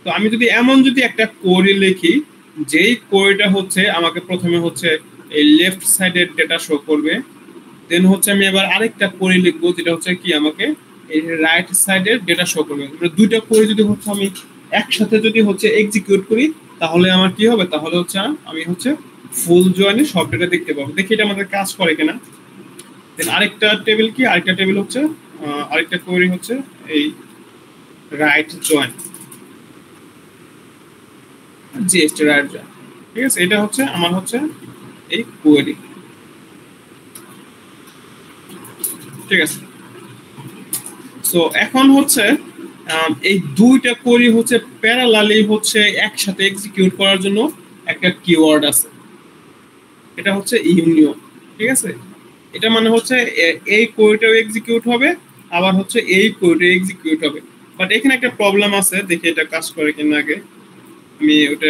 তো আমি যদি এমন যদি একটা কোয়েরি লিখি, যেই কোয়েরিটা হচ্ছে আমাকে প্রথমে হচ্ছে এই লেফট সাইডের ডেটা শো করবে, দেন হচ্ছে আমি এবার আরেকটা কোয়েরি লিখবো যেটা হচ্ছে কি আমাকে এই রাইট সাইডের ডেটা শো করবে। দুইটা কোয়েরি যদি হচ্ছে আমি একসাথে যদি হচ্ছে এক্সিকিউট করি, তাহলে আমার কি হবে, তাহলে হচ্ছে আমি হচ্ছে ফুল জয়েনে সব ডেটা দেখতে পাবো। দেখি এটা আমাদের কাজ করে কিনা। দেন আরেকটা টেবিল কি, আরেকটা টেবিল হচ্ছে আরেকটা কোয়েরি হচ্ছে এই right join, GST right join, ঠিক আছে। এটা হচ্ছে আমার হচ্ছে এই কোয়েরি, ঠিক আছে। সো এখন হচ্ছে এই দুইটা কোয়েরি হচ্ছে প্যারালালি হচ্ছে একসাথে এক্সিকিউট করার জন্য একটা কিওয়ার্ড আছে, এটা হচ্ছে ইউনিয়ন, ঠিক আছে। এটা মানে হচ্ছে এই কোয়েরিটাও এক্সিকিউট হবে, আবার হচ্ছে এই কোয়েরিটাও এক্সিকিউট হবে। বাট এখানে একটা প্রবলেম আছে, দেখি এটা কাজ করে কিনা আগে আমি ওটা,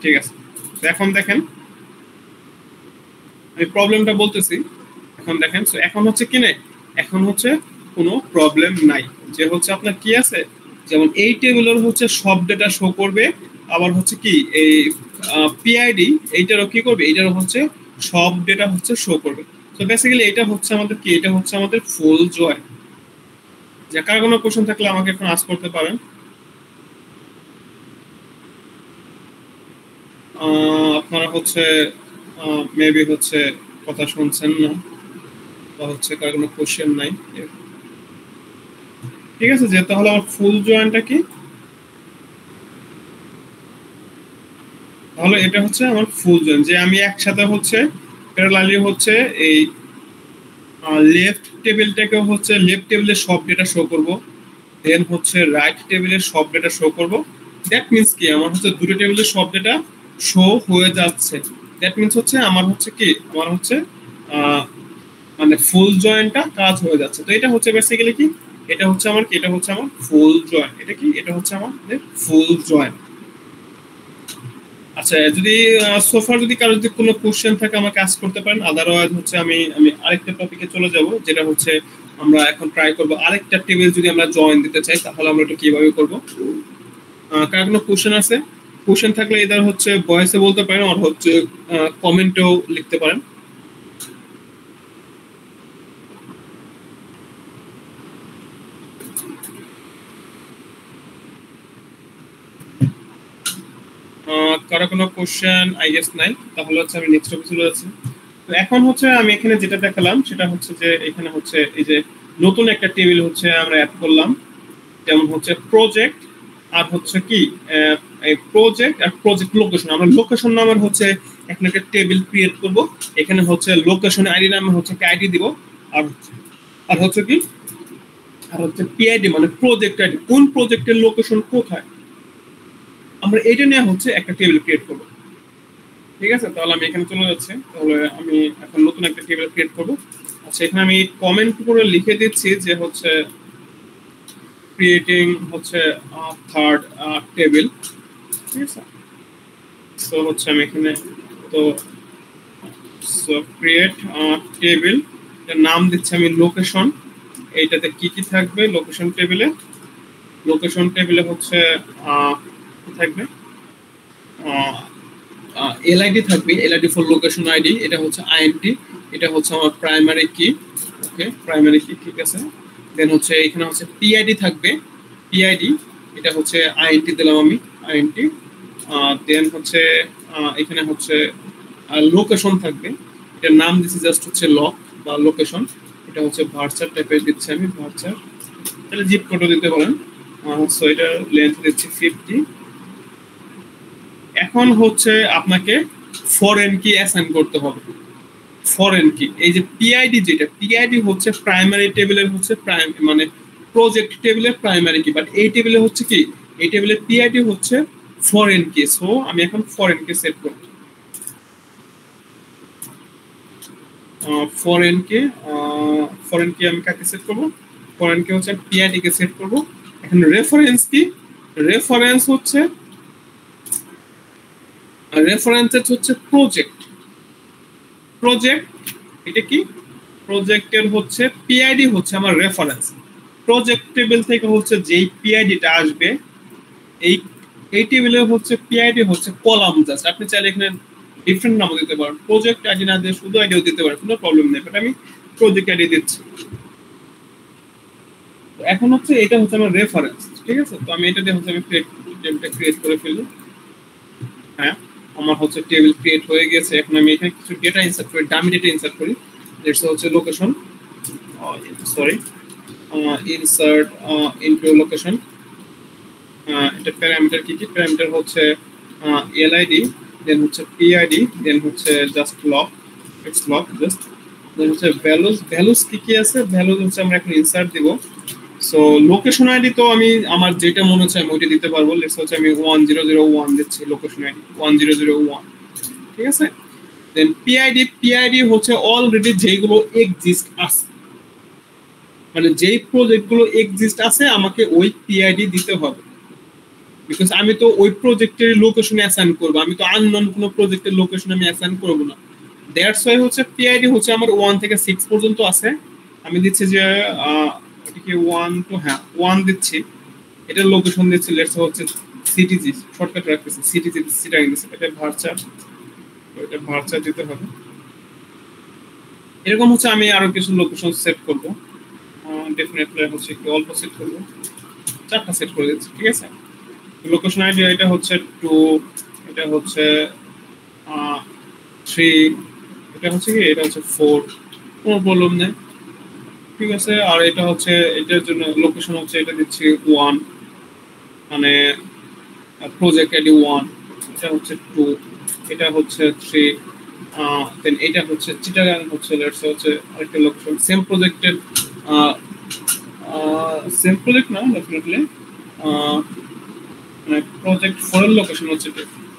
ঠিক আছে। এখন দেখেন আমি প্রবলেমটা বলতেছি, এখন দেখেন। সো এখন হচ্ছে কি নেই, এখন হচ্ছে কোনো প্রবলেম নাই, যে হচ্ছে আপনার কি আছে, যেমন এই টেবিলের হচ্ছে সব ডেটা শো করবে, আবার হচ্ছে কি এই পিআইডি এইটারও কি করবে, এইটারও হচ্ছে সব ডেটা হচ্ছে শো করবে। তো বেসিক্যালি এটা হচ্ছে আমাদের কি, এটা হচ্ছে আমাদের ফুল জয়। যে কার কোনো কোশ্চেন থাকলে আমাকে এখন আস্ক করতে পারেন। আপনারা হচ্ছে মেবি হচ্ছে কথা শুনছেন না, বা হচ্ছে কার কোনো কোশ্চেন নাই, ঠিক আছে। যে তাহলে আমার ফুল জয়েনটা কি, তাহলে এটা হচ্ছে আমার ফুল জয়েন, যে আমি একসাথে হচ্ছে প্যারালালি হচ্ছে এই লেফট টেবিলটাকে হচ্ছে লেফট টেবিলের সব ডেটা শো করব, দেন হচ্ছে রাইট টেবিলের সব ডেটা শো করব। দ্যাট মিনস কি, আমার হচ্ছে দুটো টেবিলের সব ডেটা শো হয়ে যাচ্ছে। দ্যাট মিনস হচ্ছে আমার হচ্ছে কি, আমার হচ্ছে মানে ফুল জয়েন্টটা কাজ হয়ে যাচ্ছে। তো এটা হচ্ছে বেসিক্যালি কি, এটা হচ্ছে আমার কি, এটা হচ্ছে আমার ফুল জয়েন্ট। এটা কি, এটা হচ্ছে আমাদের ফুল জয়েন্ট। আচ্ছা, যদি সোফার যদি কারো যদি কোনো কোশ্চেন থাকে আমাকে আস্ক করতে পারেন, আদারওয়াইজ হচ্ছে আমি আমি আরেকটা টপিকে চলে যাব, যেটা হচ্ছে আমরা এখন ট্রাই করব আরেকটা টেবিল যদি আমরা জয়েন দিতে চাই, তাহলে আমরা এটা কিভাবে করব। কার কোনো কোশ্চেন আছে? কোশ্চেন থাকলে এদের হচ্ছে ভয়েসে বলতে পারেন, আর হচ্ছে কমেন্টেও লিখতে পারেন। কারো কোনো কোশ্চেন আই গেস নাই, তাহলে হচ্ছে আমি নেক্সট টপিকে চলে যাচ্ছি। তো এখন হচ্ছে আমি এখানে যেটা দেখালাম সেটা হচ্ছে যে এখানে হচ্ছে এই যে নতুন একটা টেবিল হচ্ছে আমরা অ্যাড করলাম, যেমন হচ্ছে প্রজেক্ট, আর হচ্ছে কি এই প্রজেক্ট আর প্রজেক্ট লোকেশন। আমরা লোকেশন নামের হচ্ছে এখানে একটা টেবিল ক্রিয়েট করব, এখানে হচ্ছে লোকেশন আইডি নামে হচ্ছে একটা আইডি দিব, আর আর হচ্ছে কি, আর হচ্ছে পিআইডি মানে প্রজেক্ট আইডি, কোন প্রজেক্টের লোকেশন কোথায়, আমরা এটা নিয়ে হচ্ছে একটা টেবিল ক্রিয়েট করব, ঠিক আছে। তাহলে আমি এখানে চলে যাচ্ছি, তাহলে আমি এখন নতুন একটা টেবিল ক্রিয়েট করব। আচ্ছা এখানে আমি কমেন্ট করে লিখে দিচ্ছি যে হচ্ছে ক্রিয়েটিং হচ্ছে থার্ড টেবিল, ঠিক আছে। সো হচ্ছে আমি এখানে তো সো ক্রিয়েট টেবিল, এর নাম দিচ্ছি আমি লোকেশন। এইটাতে কি কি থাকবে লোকেশন টেবিলে? লোকেশন টেবিলে হচ্ছে কি থাকবে, এলআইডি থাকবে, এলআইডি ফর লোকেশন আইডি, এটা হচ্ছে আইএনটি, এটা হচ্ছে আমার প্রাইমারি কি, ওকে প্রাইমারি কি, ঠিক আছে। দেন হচ্ছে এখানে হচ্ছে পিআইডি থাকবে, পিআইডি এটা হচ্ছে আইএনটি দিলাম আমি, আইএনটি। দেন হচ্ছে এখানে হচ্ছে লোকেশন থাকবে, এটার নাম দিচ্ছি জাস্ট হচ্ছে লক বা লোকেশন, এটা হচ্ছে ভার্চার টাইপের দিচ্ছি আমি, ভার্চার, তাহলে জিপ কোডও দিতে পারেন। সো এটা লেন্থ দিচ্ছি 50। এখন হচ্ছে আপনাকে ফরেন কি অ্যাসাইন করতে হবে। ফরেন কি, এই যে পিআইডি, যেটা পিআইডি হচ্ছে প্রাইমারি টেবিলের হচ্ছে মানে প্রজেক্ট টেবিলের প্রাইমারি কি, বাট এই টেবিলে হচ্ছে কি, এই টেবিলের পিআইডি হচ্ছে ফরেন কি। সো আমি এখন ফরেন কি সেট করব, ফরেন কে, ফরেন কি আমি কাকে সেট করব, ফরেন কে হচ্ছে পিআইডি কে সেট করব। এখন রেফারেন্স কি, রেফারেন্স হচ্ছে রেফারেন্সেস হচ্ছে প্রজেক্ট, প্রজেক্ট এটা কি, প্রজেক্টের হচ্ছে পিআইডি হচ্ছে আমার রেফারেন্স। প্রজেক্ট টেবিল থেকে হচ্ছে যেই পিআইডিটা আসবে, এই এই টেবিলে হচ্ছে পিআইডি হচ্ছে কলাম জাস্ট, আপনি চাইলে এখানে ডিফারেন্ট নামও দিতে পারেন, প্রজেক্ট আইডি না দিয়ে শুধু আইডিও দিতে পারেন, কোনো প্রবলেম নেই, বাট আমি প্রজেক্ট আইডি দিচ্ছি। এখন হচ্ছে এটা হচ্ছে আমার রেফারেন্স, ঠিক আছে। তো আমি এটা দিয়ে হচ্ছে আমি টেবিলটা ক্রিয়েট করে ফেলি। হ্যাঁ আমার হচ্ছে টেবিল ক্রিয়েট হয়ে গেছে। এখন আমি এখানে কিছু ডেটা ইনসার্ট করি, ডামি ডেটা ইনসার্ট করি, লেটস হচ্ছে location, sorry insert into location. এটা প্যারামিটার কি কি, প্যারামিটার হচ্ছে এলআইডি, দেন হচ্ছে পিআইডি, দেন হচ্ছে just lock, it's lock just, then হচ্ছে ভ্যালুস, ভ্যালুস কি কি আছে, ভ্যালুস হচ্ছে আমরা এখন ইনসার্ট দিব। সো লোকেশন আইডি তো আমি আমার যেটা মনে হচ্ছে আমি ওইটা দিতে পারবো, লেটস হচ্ছে আমি 1001 দিচ্ছি লোকেশন আইডি 1001, ঠিক আছে। দেন পিআইডি, পিআইডি হচ্ছে অলরেডি যেগুলো এক্সিস্ট আছে, মানে যেই প্রজেক্টগুলো এক্সিস্ট আছে আমাকে ওই পিআইডি দিতে হবে, বিকজ আমি তো ওই প্রজেক্টের লোকেশন অ্যাসাইন করব, আমি তো আননোন কোনো প্রজেক্টের লোকেশন আমি অ্যাসাইন করব না। দ্যাটস ওয়াই হচ্ছে পিআইডি হচ্ছে আমার 1 থেকে 6 পর্যন্ত আছে, আমি দিচ্ছি যে এটাকে 1 টু, হ্যাঁ 1 দিচ্ছি, এটার লোকেশন দিচ্ছি লেটস হচ্ছে সিটিজি, শর্টকাট রাখতেছি সিটিজি, সিটা দিচ্ছি, এটা ভার্চার, এটা ভার্চার দিতে হবে। এরকম হচ্ছে আমি আরো কিছু লোকেশন সেট করব, ডেফিনেটলি হচ্ছে একটু অল্প সেট করব, 4টা সেট করে দিচ্ছি, ঠিক আছে। লোকেশন আইডি এটা হচ্ছে 2, এটা হচ্ছে 3, এটা হচ্ছে কি, এটা হচ্ছে 4, কোনো প্রবলেম নেই, ঠিক আছে। আর এটা হচ্ছে এটার জন্য লোকেশন হচ্ছে এটা দিচ্ছি 1, মানে প্রজেক্ট আইডি 1, এটা হচ্ছে 2, এটা হচ্ছে 3, দেন এটা হচ্ছে চিটাগাং হচ্ছে লেটস হচ্ছে আরেকটা লোকেশন, সেম প্রজেক্টের সেম প্রজেক্ট না ডেফিনেটলি মানে প্রজেক্ট 4 এর লোকেশন হচ্ছে,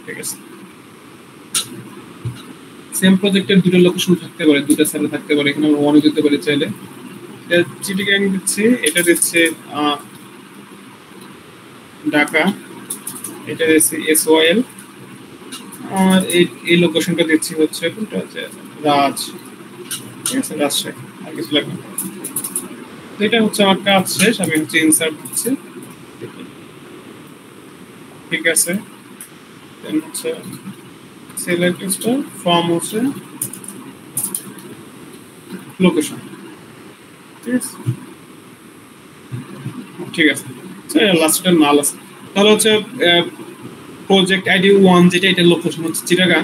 ঠিক আছে। সেম প্রজেক্টের দুটো লোকেশন থাকতে পারে, দুটো সাইডে থাকতে পারে, এখানে আমরা 1 দিতে পারি চাইলে। এটা চিটাগাং দিচ্ছি, এটা দিচ্ছে ঢাকা, এটা দিচ্ছি এসওয়াইএল, আর এই লোকেশনটা দিচ্ছি হচ্ছে কোনটা হচ্ছে রাজ, ঠিক আছে, রাজশাহী, আর কিছু লাগবে না। এটা হচ্ছে আমার কাজ শেষ, আমি হচ্ছে ইনসার্ট দিচ্ছি, ঠিক আছে। দেন হচ্ছে সিলেক্ট স্টার ফ্রম হচ্ছে লোকেশন, ঠিক আছে, ঠিক আছে। লাস্টটা নাল আছে, তাহলে হচ্ছে প্রজেক্ট আইডি 1 যেটা, এটা লোকেশন হচ্ছে চিটাগাং,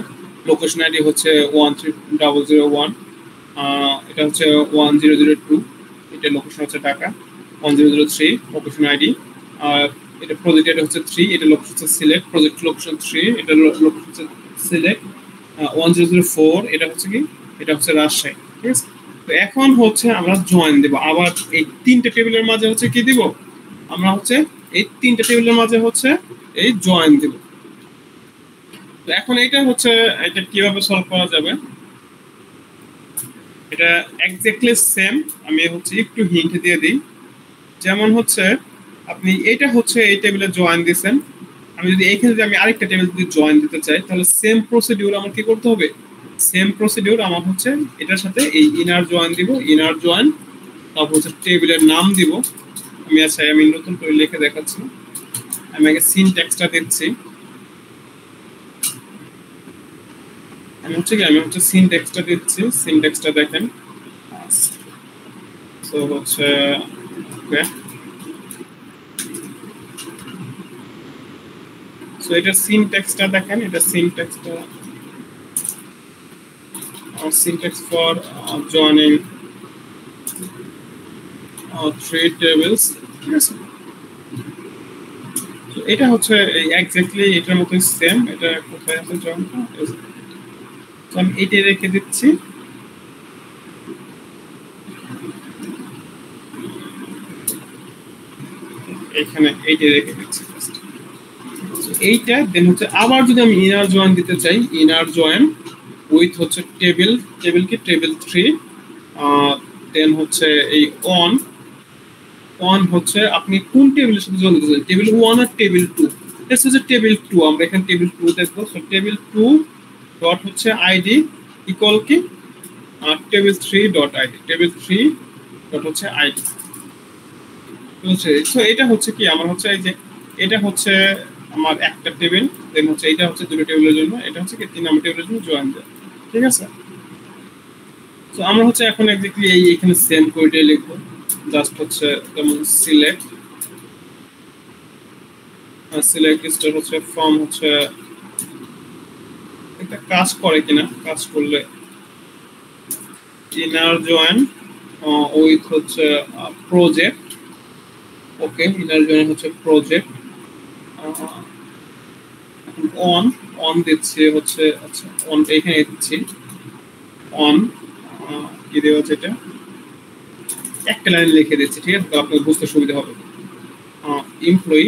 লোকেশন আইডি হচ্ছে 13001, এটা হচ্ছে 1002, এটা লোকেশন হচ্ছে ঢাকা, 1003 লোকেশন আইডি, আর এটা প্রজেক্ট আইডি হচ্ছে 3, এটা লোকেশন হচ্ছে সিলেক্ট, প্রজেক্ট লোকেশন 3, এটা লোকেশন হচ্ছে সিলেক্ট, 1004 এটা হচ্ছে কি, এটা হচ্ছে রাজশাহী, ঠিক আছে। তো এখন হচ্ছে আমরা জয়েন দেব, আবার এই 3টে টেবিলের মাঝে হচ্ছে কি দিব, আমরা হচ্ছে এই 3টে টেবিলের মাঝে হচ্ছে এই জয়েন দিব। তো এখন এটা হচ্ছে এটা কিভাবে সলভ করা যাবে, এটা এক্স্যাক্টলি সেম। আমি হচ্ছে একটু হিন্ট দিয়ে দিই। যেমন হচ্ছে আপনি এটা হচ্ছে এই টেবিলে জয়েন দিয়েছেন, আমি যদি এইখানে যদি আমি আরেকটা টেবিল যদি জয়েন দিতে চাই তাহলে সেম প্রসিডিউর আমার কি করতে হবে, সেম প্রসিডিউর আমার হচ্ছে এটার সাথে এই ইনার জয়েন দিব, ইনার জয়েন, তারপর হচ্ছে টেবিলের নাম দিব। আমি আচ্ছা আমি নতুন করে লিখে দেখাচ্ছি। আমি আগে সিনট্যাক্সটা দিচ্ছি। আমি হচ্ছে সিনট্যাক্সটা দিচ্ছি, সিনট্যাক্সটা দেখেন। তো হচ্ছে ওকে, সো এটা সিনট্যাক্সটা দেখেন, এটা সিনট্যাক্সটা syntax for joining three tables, ঠিক আছে। তো এটা হচ্ছে এক্স্যাক্টলি এটার মতোই সেম। এটা কোথায় আছে জয়েনটা, তো আমি এইটা রেখে দিচ্ছি। এখানে এইটা রেখে দিচ্ছি এইটা। দেন হচ্ছে আবার যদি আমি ইনার জয়েন দিতে চাই, ইনার জয়েন উইথ হচ্ছে টেবিল, টেবিল কি টেবিল 3, দেন হচ্ছে এই অন, অন হচ্ছে আপনি কোন টেবিলের সাথে জয়েন দিতে চান, টেবিল 1 আর টেবিল 2। এটা হচ্ছে টেবিল 2, আমরা এখানে টেবিল 2 দেখবো। সো টেবিল 2 ডট হচ্ছে আইডি ইকুয়াল কি table 3 dot ID, table 3 dot হচ্ছে আইডি। সো এটা হচ্ছে কি আমার হচ্ছে এই যে এটা হচ্ছে আমার একটা টেবিল, দেন হচ্ছে এটা হচ্ছে দুটো টেবিলের জন্য, এটা হচ্ছে কি 3 নম্বর টেবিলের জন্য জয়েন দেয়, ঠিক আছে। তো আমরা হচ্ছে এখন এক্স্যাক্টলি এই এখানে সেম কোডে লিখবো। জাস্ট হচ্ছে যেমন সিলেক্ট, সিলেক্ট স্টার হচ্ছে ফর্ম হচ্ছে একটা কাজ করে কিনা, কাজ করলে ইনার জয়েন উইথ হচ্ছে প্রজেক্ট, ওকে ইনার জয়েন হচ্ছে প্রজেক্ট। অন, অন দিচ্ছি হচ্ছে আচ্ছা অন এখানে দিচ্ছি অন, কি দেওয়া হচ্ছে এটা একটা লাইন লিখে দিচ্ছি, ঠিক আছে, তো আপনার বুঝতে সুবিধা হবে। এমপ্লয়ি,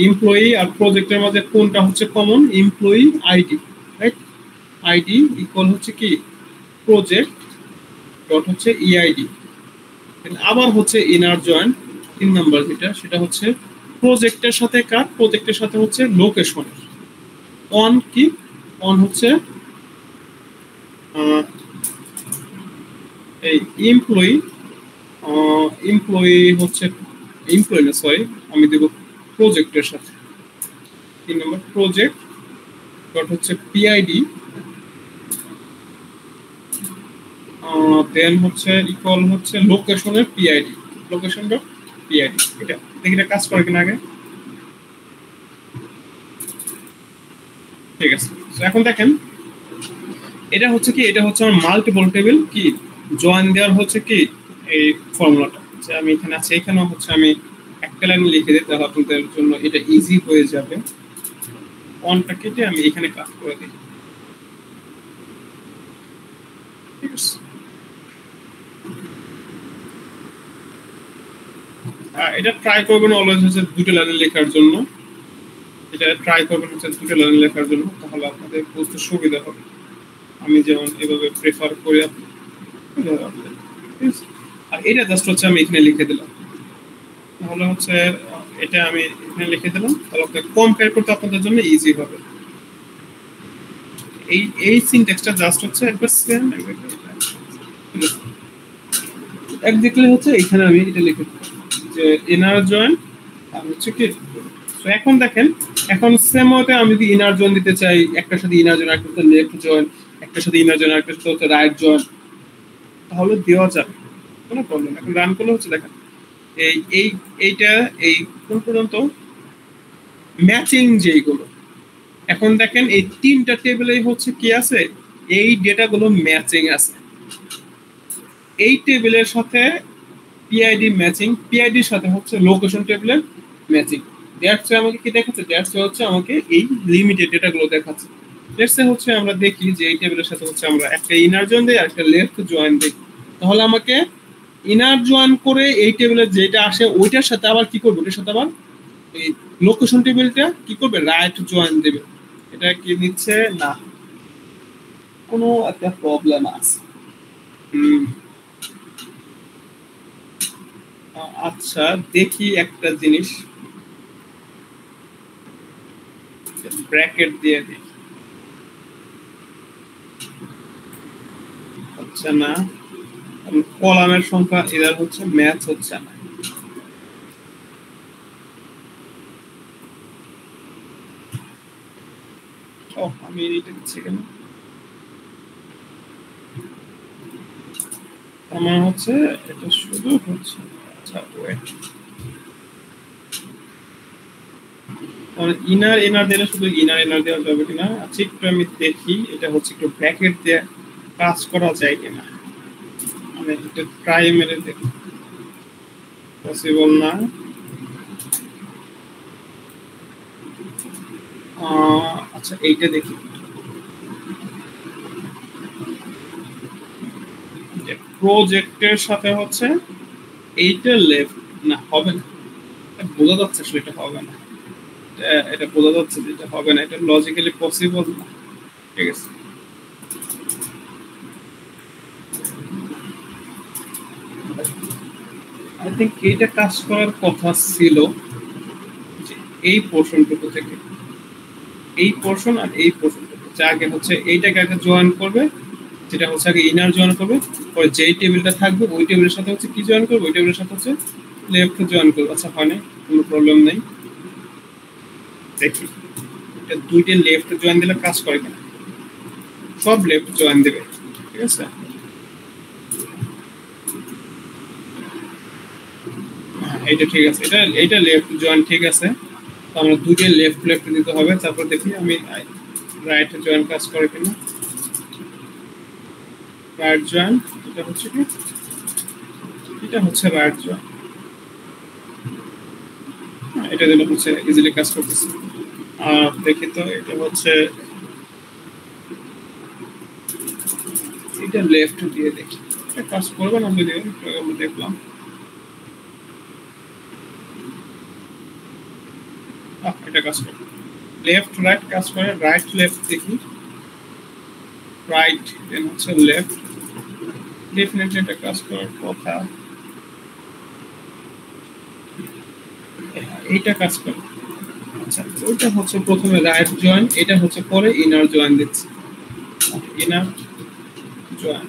এমপ্লয়ি আর প্রজেক্টের মধ্যে কোনটা হচ্ছে common, employee ID, right, ID equal হচ্ছে কি প্রজেক্ট ডট হচ্ছে ইআইডি। আবার হচ্ছে ইনার জয়েন 3 নাম্বার যেটা, সেটা হচ্ছে প্রজেক্টের সাথে কার, প্রজেক্টের সাথে হচ্ছে লোকেশনের। অন কি, অন হচ্ছে এই এমপ্লয়ি, এমপ্লয়ি হচ্ছে এমপ্লয়ি না সরি, আমি দেব প্রজেক্টের সাথে 3 নম্বর প্রজেক্ট ডট হচ্ছে পিআইডি, দেন হচ্ছে ইকুয়াল হচ্ছে লোকেশনের পিআইডি, লোকেশন ডট পিআইডি। এটা দেখি এটা কাজ করে কিনা আগে, ঠিক আছে। তো এখন দেখেন এটা হচ্ছে কি, এটা হচ্ছে আমার মাল্টিপল টেবিল কি জয়েন দেওয়ার হচ্ছে কি এই ফর্মুলাটা, যে আমি এখানে আছে, এখানেও হচ্ছে আমি একটা লাইন লিখে দিই, তাহলে আপনাদের জন্য এটা ইজি হয়ে যাবে। অনটা কেটে আমি এখানে কাজ করে দিই, ঠিক আছে। এটা ট্রাই করবেন অলওয়েজ হচ্ছে দুটো লাইন লেখার জন্য, এটা ট্রাই করবেন হচ্ছে দুটো লাইন লেখার জন্য, তাহলে আপনাদের বুঝতে সুবিধা হবে। আমি যেমন এভাবে প্রেফার করি, আর এটা জাস্ট হচ্ছে আমি এখানে লিখে দিলাম, তাহলে হচ্ছে এটা আমি এখানে লিখে দিলাম, তাহলে আপনাকে কম্পেয়ার করতে আপনাদের জন্য ইজি হবে। এই এই সিনট্যাক্সটা জাস্ট হচ্ছে একবার সেম এক্স্যাক্টলি হচ্ছে এখানে আমি এটা লিখে দিলাম যে ইনার জয়েন আর হচ্ছে কি। তো এখন দেখেন, এখন সেম ওয়েতে আমি যদি ইনার জয়েন দিতে চাই, একটার সাথে ইনার জয়েন, একটার সাথে লেফট জয়েন, একটার সাথে ইনার জয়েন, একটার সাথে হচ্ছে রাইট জয়েন, তাহলে দেওয়া যাবে, কোনো প্রবলেম। এখন রান করলে হচ্ছে দেখেন এই এই এইটা এই কোন পর্যন্ত ম্যাচিং যেইগুলো, এখন দেখেন এই 3টা টেবিলেই হচ্ছে কি আছে, এই ডেটাগুলো ম্যাচিং আছে। এই টেবিলের সাথে পিআইডি ম্যাচিং, পিআইডির সাথে হচ্ছে লোকেশন টেবিলের ম্যাচিং। দ্যাটস আমাকে কি দেখাচ্ছে, দ্যাটস হচ্ছে আমাকে এই লিমিটেড ডেটাগুলো দেখাচ্ছে। দ্যাটস হচ্ছে আমরা দেখি যে এই টেবিলের সাথে হচ্ছে আমরা একটা ইনার জয়েন দেই আর একটা লেফট জয়েন দেই, তাহলে আমাকে ইনার জয়েন করে এই টেবিলের যেটা আসে ওইটার সাথে আবার কি করবে, ওটার সাথে আবার এই লোকেশন টেবিলটা কি করবে, রাইট জয়েন দেবে। এটা কি নিচ্ছে না, কোনো একটা প্রবলেম আছে। আচ্ছা দেখি একটা জিনিস, ব্র্যাকেট দিয়ে দিই, হচ্ছে না। কলামের সংখ্যা এদের হচ্ছে ম্যাচ হচ্ছে না। ও আমি এটা দিচ্ছি কেন, আমার হচ্ছে এটা শুধু হচ্ছে, আচ্ছা ওয়েট, ইনার ইনার দিলে শুধু ইনার ইনার দেওয়া যাবে কিনা, আচ্ছা একটু আমি দেখি এটা হচ্ছে একটু ব্র্যাকেট দিয়ে কাজ করা যায় কিনা, আমি একটু ট্রাই মেরে দেখি, পসিবল না। আচ্ছা এইটা দেখি, প্রজেক্টের সাথে হচ্ছে এইটা লেফট না, হবে না, বোঝা যাচ্ছে আসলে এটা হবে না, এটা বোঝা যাচ্ছে যে এটা হবে না, এটা লজিক্যালি পসিবল না। ঠিক আছে, আই থিঙ্ক এইটা কাজ করার কথা ছিল যে এই পোর্শনটুকু থেকে, এই পোর্শন আর এই পোর্শনটুকু আগে হচ্ছে এইটাকে আগে জয়েন করবে, যেটা হচ্ছে আগে ইনার জয়েন করবে, পরে যেই টেবিলটা থাকবে ওই টেবিলের সাথে হচ্ছে কি জয়েন করবে, ওই টেবিলের সাথে হচ্ছে লেফট জয়েন করবে। আচ্ছা হয় না, কোনো প্রবলেম নেই, দেখি এটা দুইটা লেফট জয়েন দিলে কাজ করে কিনা, সব লেফট জয়েন দেবে। ঠিক আছে, এইটা ঠিক আছে, এটা লেফট জয়েন ঠিক আছে, তো আমরা দুইটা লেফট লেফট দিতে হবে, তারপর দেখি আমি রাইট জয়েন কাজ করে কিনা, রাইট জয়েন, এটা হচ্ছে কি, এটা হচ্ছে রাইট জয়েন, এটা দিলে হচ্ছে ইজিলি কাজ করতেছে। আর দেখি তো এটা হচ্ছে, এটা লেফট দিয়ে দেখি এটা কাজ করবে না, যদি আমরা দেখলাম এটা কাজ করে, লেফট রাইট কাজ করে, রাইট লেফট দেখি, রাইট দেন হচ্ছে লেফট, ডেফিনেটলি এটা কাজ করার কথা, এইটা কাজ করে। আচ্ছা ওইটা হচ্ছে প্রথমে রাইট জয়েন, এটা হচ্ছে পরে ইনার জয়েন দিচ্ছি, ইনার জয়েন,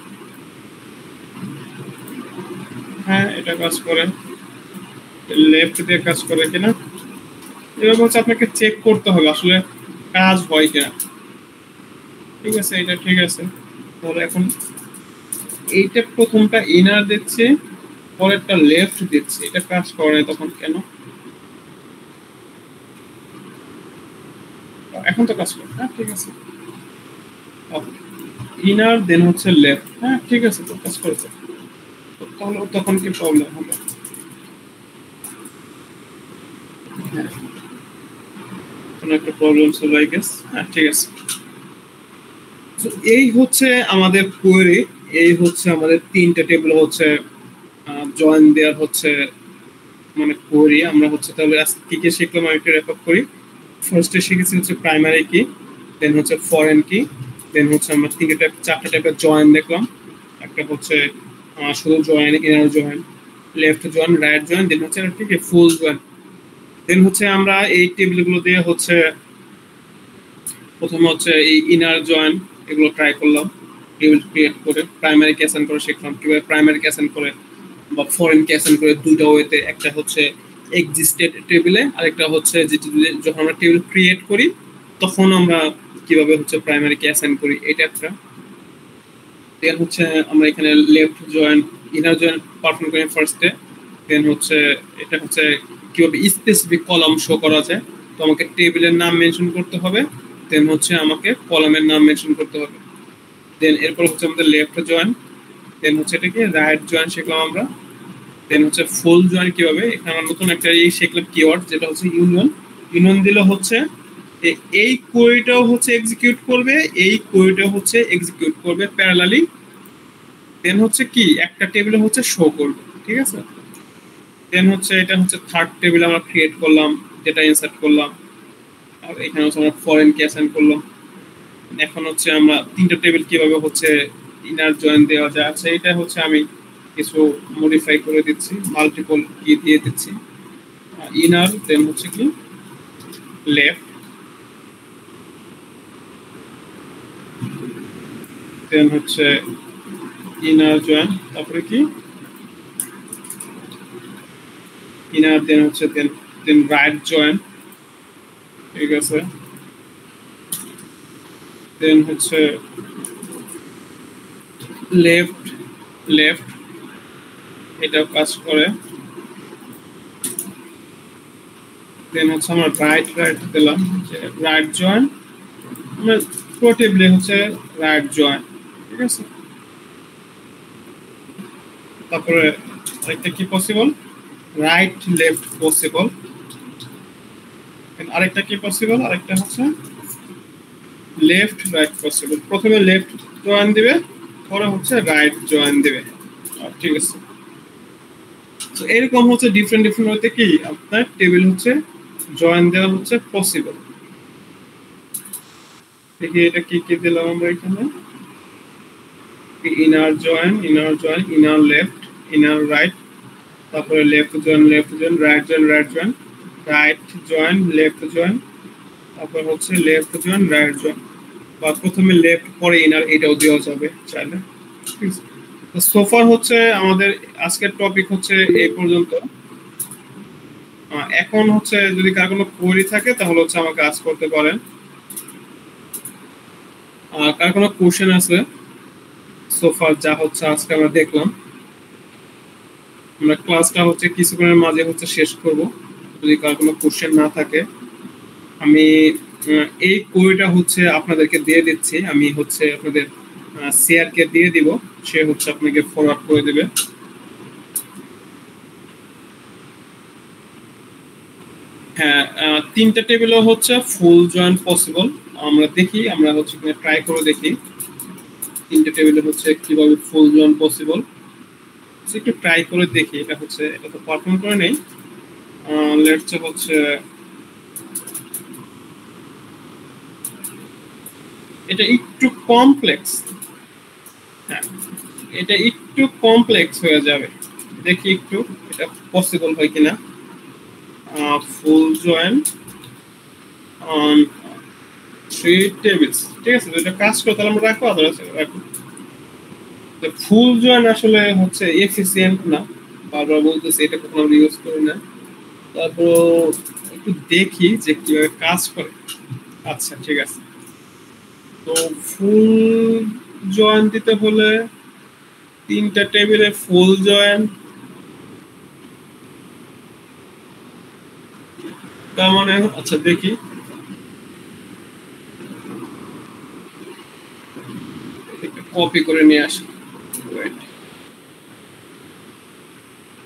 হ্যাঁ এটা কাজ করে, লেফট দিয়ে কাজ করে কিনা, এবার হচ্ছে আপনাকে চেক করতে হবে আসলে কাজ হয় কিনা। ঠিক আছে, এটা ঠিক আছে, তাহলে এখন এইটা প্রথমটা ইনার দিচ্ছে, পরেরটা লেফট দিচ্ছে, এটা কাজ করে তখন কেন, এখন তো কাজ করে, হ্যাঁ ঠিক আছে, ইনার দেন হচ্ছে লেফট, হ্যাঁ ঠিক আছে, তো কাজ করেছে, তাহলে তখন কি প্রবলেম হবে, হ্যাঁ কোনো একটা প্রবলেম ছিল আই গেস, হ্যাঁ ঠিক আছে। এই হচ্ছে আমাদের কোয়েরি, এই হচ্ছে আমাদের তিনটা টেবিল হচ্ছে জয়েন দেওয়ার হচ্ছে মানে কোয়েরি। আমরা হচ্ছে তাহলে কি কি শিখলাম আমি একটু রেকর্ড করি। ফার্স্টে শিখেছি হচ্ছে প্রাইমারি কি, দেন হচ্ছে ফরেন কি, দেন হচ্ছে আমরা চারটা টাইপের জয়েন দেখলাম, একটা হচ্ছে শুধু join, inner join, left join, right join, then হচ্ছে ঠিক ফুল জয়েন। দেন হচ্ছে আমরা এই টেবিলগুলো দিয়ে হচ্ছে প্রথমে হচ্ছে এই ইনার জয়েন এগুলো ট্রাই করলাম, টেবিল ক্রিয়েট করে প্রাইমারি কে অ্যাসাইন করে শিখলাম কিভাবে প্রাইমারি কে অ্যাসাইন করে বা ফরেন কে অ্যাসাইন করে, দুইটা ওয়েতে, একটা হচ্ছে এক্সিস্টেড টেবিলে, আরেকটা হচ্ছে যেটা যখন আমরা টেবিল ক্রিয়েট করি তখন আমরা কিভাবে হচ্ছে প্রাইমারি কে অ্যাসাইন করি, এটা একটা। দেন হচ্ছে আমরা এখানে left join inner join perform করি ফার্স্টে, দেন হচ্ছে এটা হচ্ছে কিভাবে স্পেসিফিক কলাম শো করা যায়, তো আমাকে টেবিলের নাম মেনশন করতে হবে, দেন হচ্ছে আমাকে কলামের নাম মেনশন করতে হবে, দেন এরপর হচ্ছে আমাদের লেফট জয়েন, দেন হচ্ছে এটাকে রাইট জয়েন শিখলাম আমরা, দেন হচ্ছে ফুল জয়েন কিভাবে, এখানে আমরা নতুন একটা এই শিখলাম কিওয়ার্ড যেটা হচ্ছে ইউনিয়ন, ইউনিয়ন দিলে হচ্ছে এই কোয়েরিটাও হচ্ছে এক্সিকিউট করবে, এই কোয়েরিটাও হচ্ছে এক্সিকিউট করবে প্যারালালি, দেন হচ্ছে কি একটা টেবিলে হচ্ছে শো করবে। ঠিক আছে, দেন হচ্ছে এটা হচ্ছে থার্ড টেবিল আমরা ক্রিয়েট করলাম, যেটা ইনসার্ট করলাম, আর এখানে হচ্ছে আমরা ফরেন কে অ্যাসাইন করলাম, এখন হচ্ছে আমরা তিনটা টেবিল কিভাবে হচ্ছে ইনার জয়েন দেওয়া যায়, আচ্ছা এটা হচ্ছে আমি কিছু মডিফাই করে দিচ্ছি, মাল্টিপল কি দিয়ে দিচ্ছি, ইনার দেন হচ্ছে কি লেফট, দেন হচ্ছে ইনার জয়েন, তারপরে কি ইনার, দেন হচ্ছে দেন রাইট জয়েন, ঠিক আছে, দেন হচ্ছে লেফট লেফট, এটাও কাজ করে, দেন হচ্ছে আমরা রাইট রাইট দিলাম যে রাইট জয়েন, আমরা পুরো টেবিলে হচ্ছে রাইট জয়েন, ঠিক আছে। তারপরে আরেকটা কি পসিবল, রাইট লেফট পসিবল, আরেকটা কি পসিবল, আরেকটা হচ্ছে লেফট রাইট পসিবল, প্রথমে লেফট জয়েন দিবে, পরে হচ্ছে রাইট জয়েন দিবে, ঠিক আছে। তো এরকম হচ্ছে ডিফারেন্ট ডিফারেন্ট হতে কি আপনার টেবিল হচ্ছে জয়েন দেওয়া হচ্ছে পসিবল। দেখি এটা কি কি দিলাম আমরা এখানে, inner join inner left inner right, তারপরে left join right join right join left join, তারপর হচ্ছে লেফট জয়েন রাইট জয়েন, বা প্রথমে লেফট পরে ইনার, এটাও দেওয়া যাবে চাইলে, ঠিক আছে। তো সোফার হচ্ছে আমাদের আজকের টপিক হচ্ছে এই পর্যন্ত। এখন হচ্ছে যদি কার কোনো কোয়েরি থাকে তাহলে হচ্ছে আমাকে আস্ক করতে পারেন, কার কোনো কোশ্চেন আছে সোফার যা হচ্ছে আজকে আমরা দেখলাম, আমরা ক্লাসটা হচ্ছে কিছুক্ষণের মাঝে হচ্ছে শেষ করব, যদি কার কোনো কোশ্চেন না থাকে। আমি এই কোয়েরিটা হচ্ছে আপনাদেরকে দিয়ে দিচ্ছি, আমি হচ্ছে আপনাদের সিআরকে দিয়ে দিব, সে হচ্ছে আপনাকে ফরওয়ার্ড করে দেবে। হ্যাঁ, তিনটা টেবিলও হচ্ছে ফুল জয়েন পসিবল, আমরা দেখি, আমরা হচ্ছে ট্রাই করে দেখি তিনটা টেবিলে হচ্ছে কিভাবে ফুল জয়েন পসিবল, একটু ট্রাই করে দেখি। এটা হচ্ছে এটা তো পারফর্ম করে নেই, লেটস হচ্ছে এটা একটু কমপ্লেক্স, হ্যাঁ এটা একটু কমপ্লেক্স হয়ে যাবে, দেখি একটু এটা পসিবল হয় কিনা। ফুল জয়েন অন 3 টেবিলস, ঠিক আছে, এটা কাজ করে তাহলে আমরা রাখবো, আদারওয়াইজ রাখবো। ফুল জয়েন আসলে হচ্ছে এফিসিয়েন্ট না, বারবার বলতেছি এটা কখনো আমরা ইউজ করি না, তারপর একটু দেখি যে কিভাবে কাজ করে। আচ্ছা ঠিক আছে, তো ফুল জয়েন দিতে হলে তিনটা টেবিলে ফুল জয়েন, তার মানে আচ্ছা দেখি কপি করে নিয়ে আসি,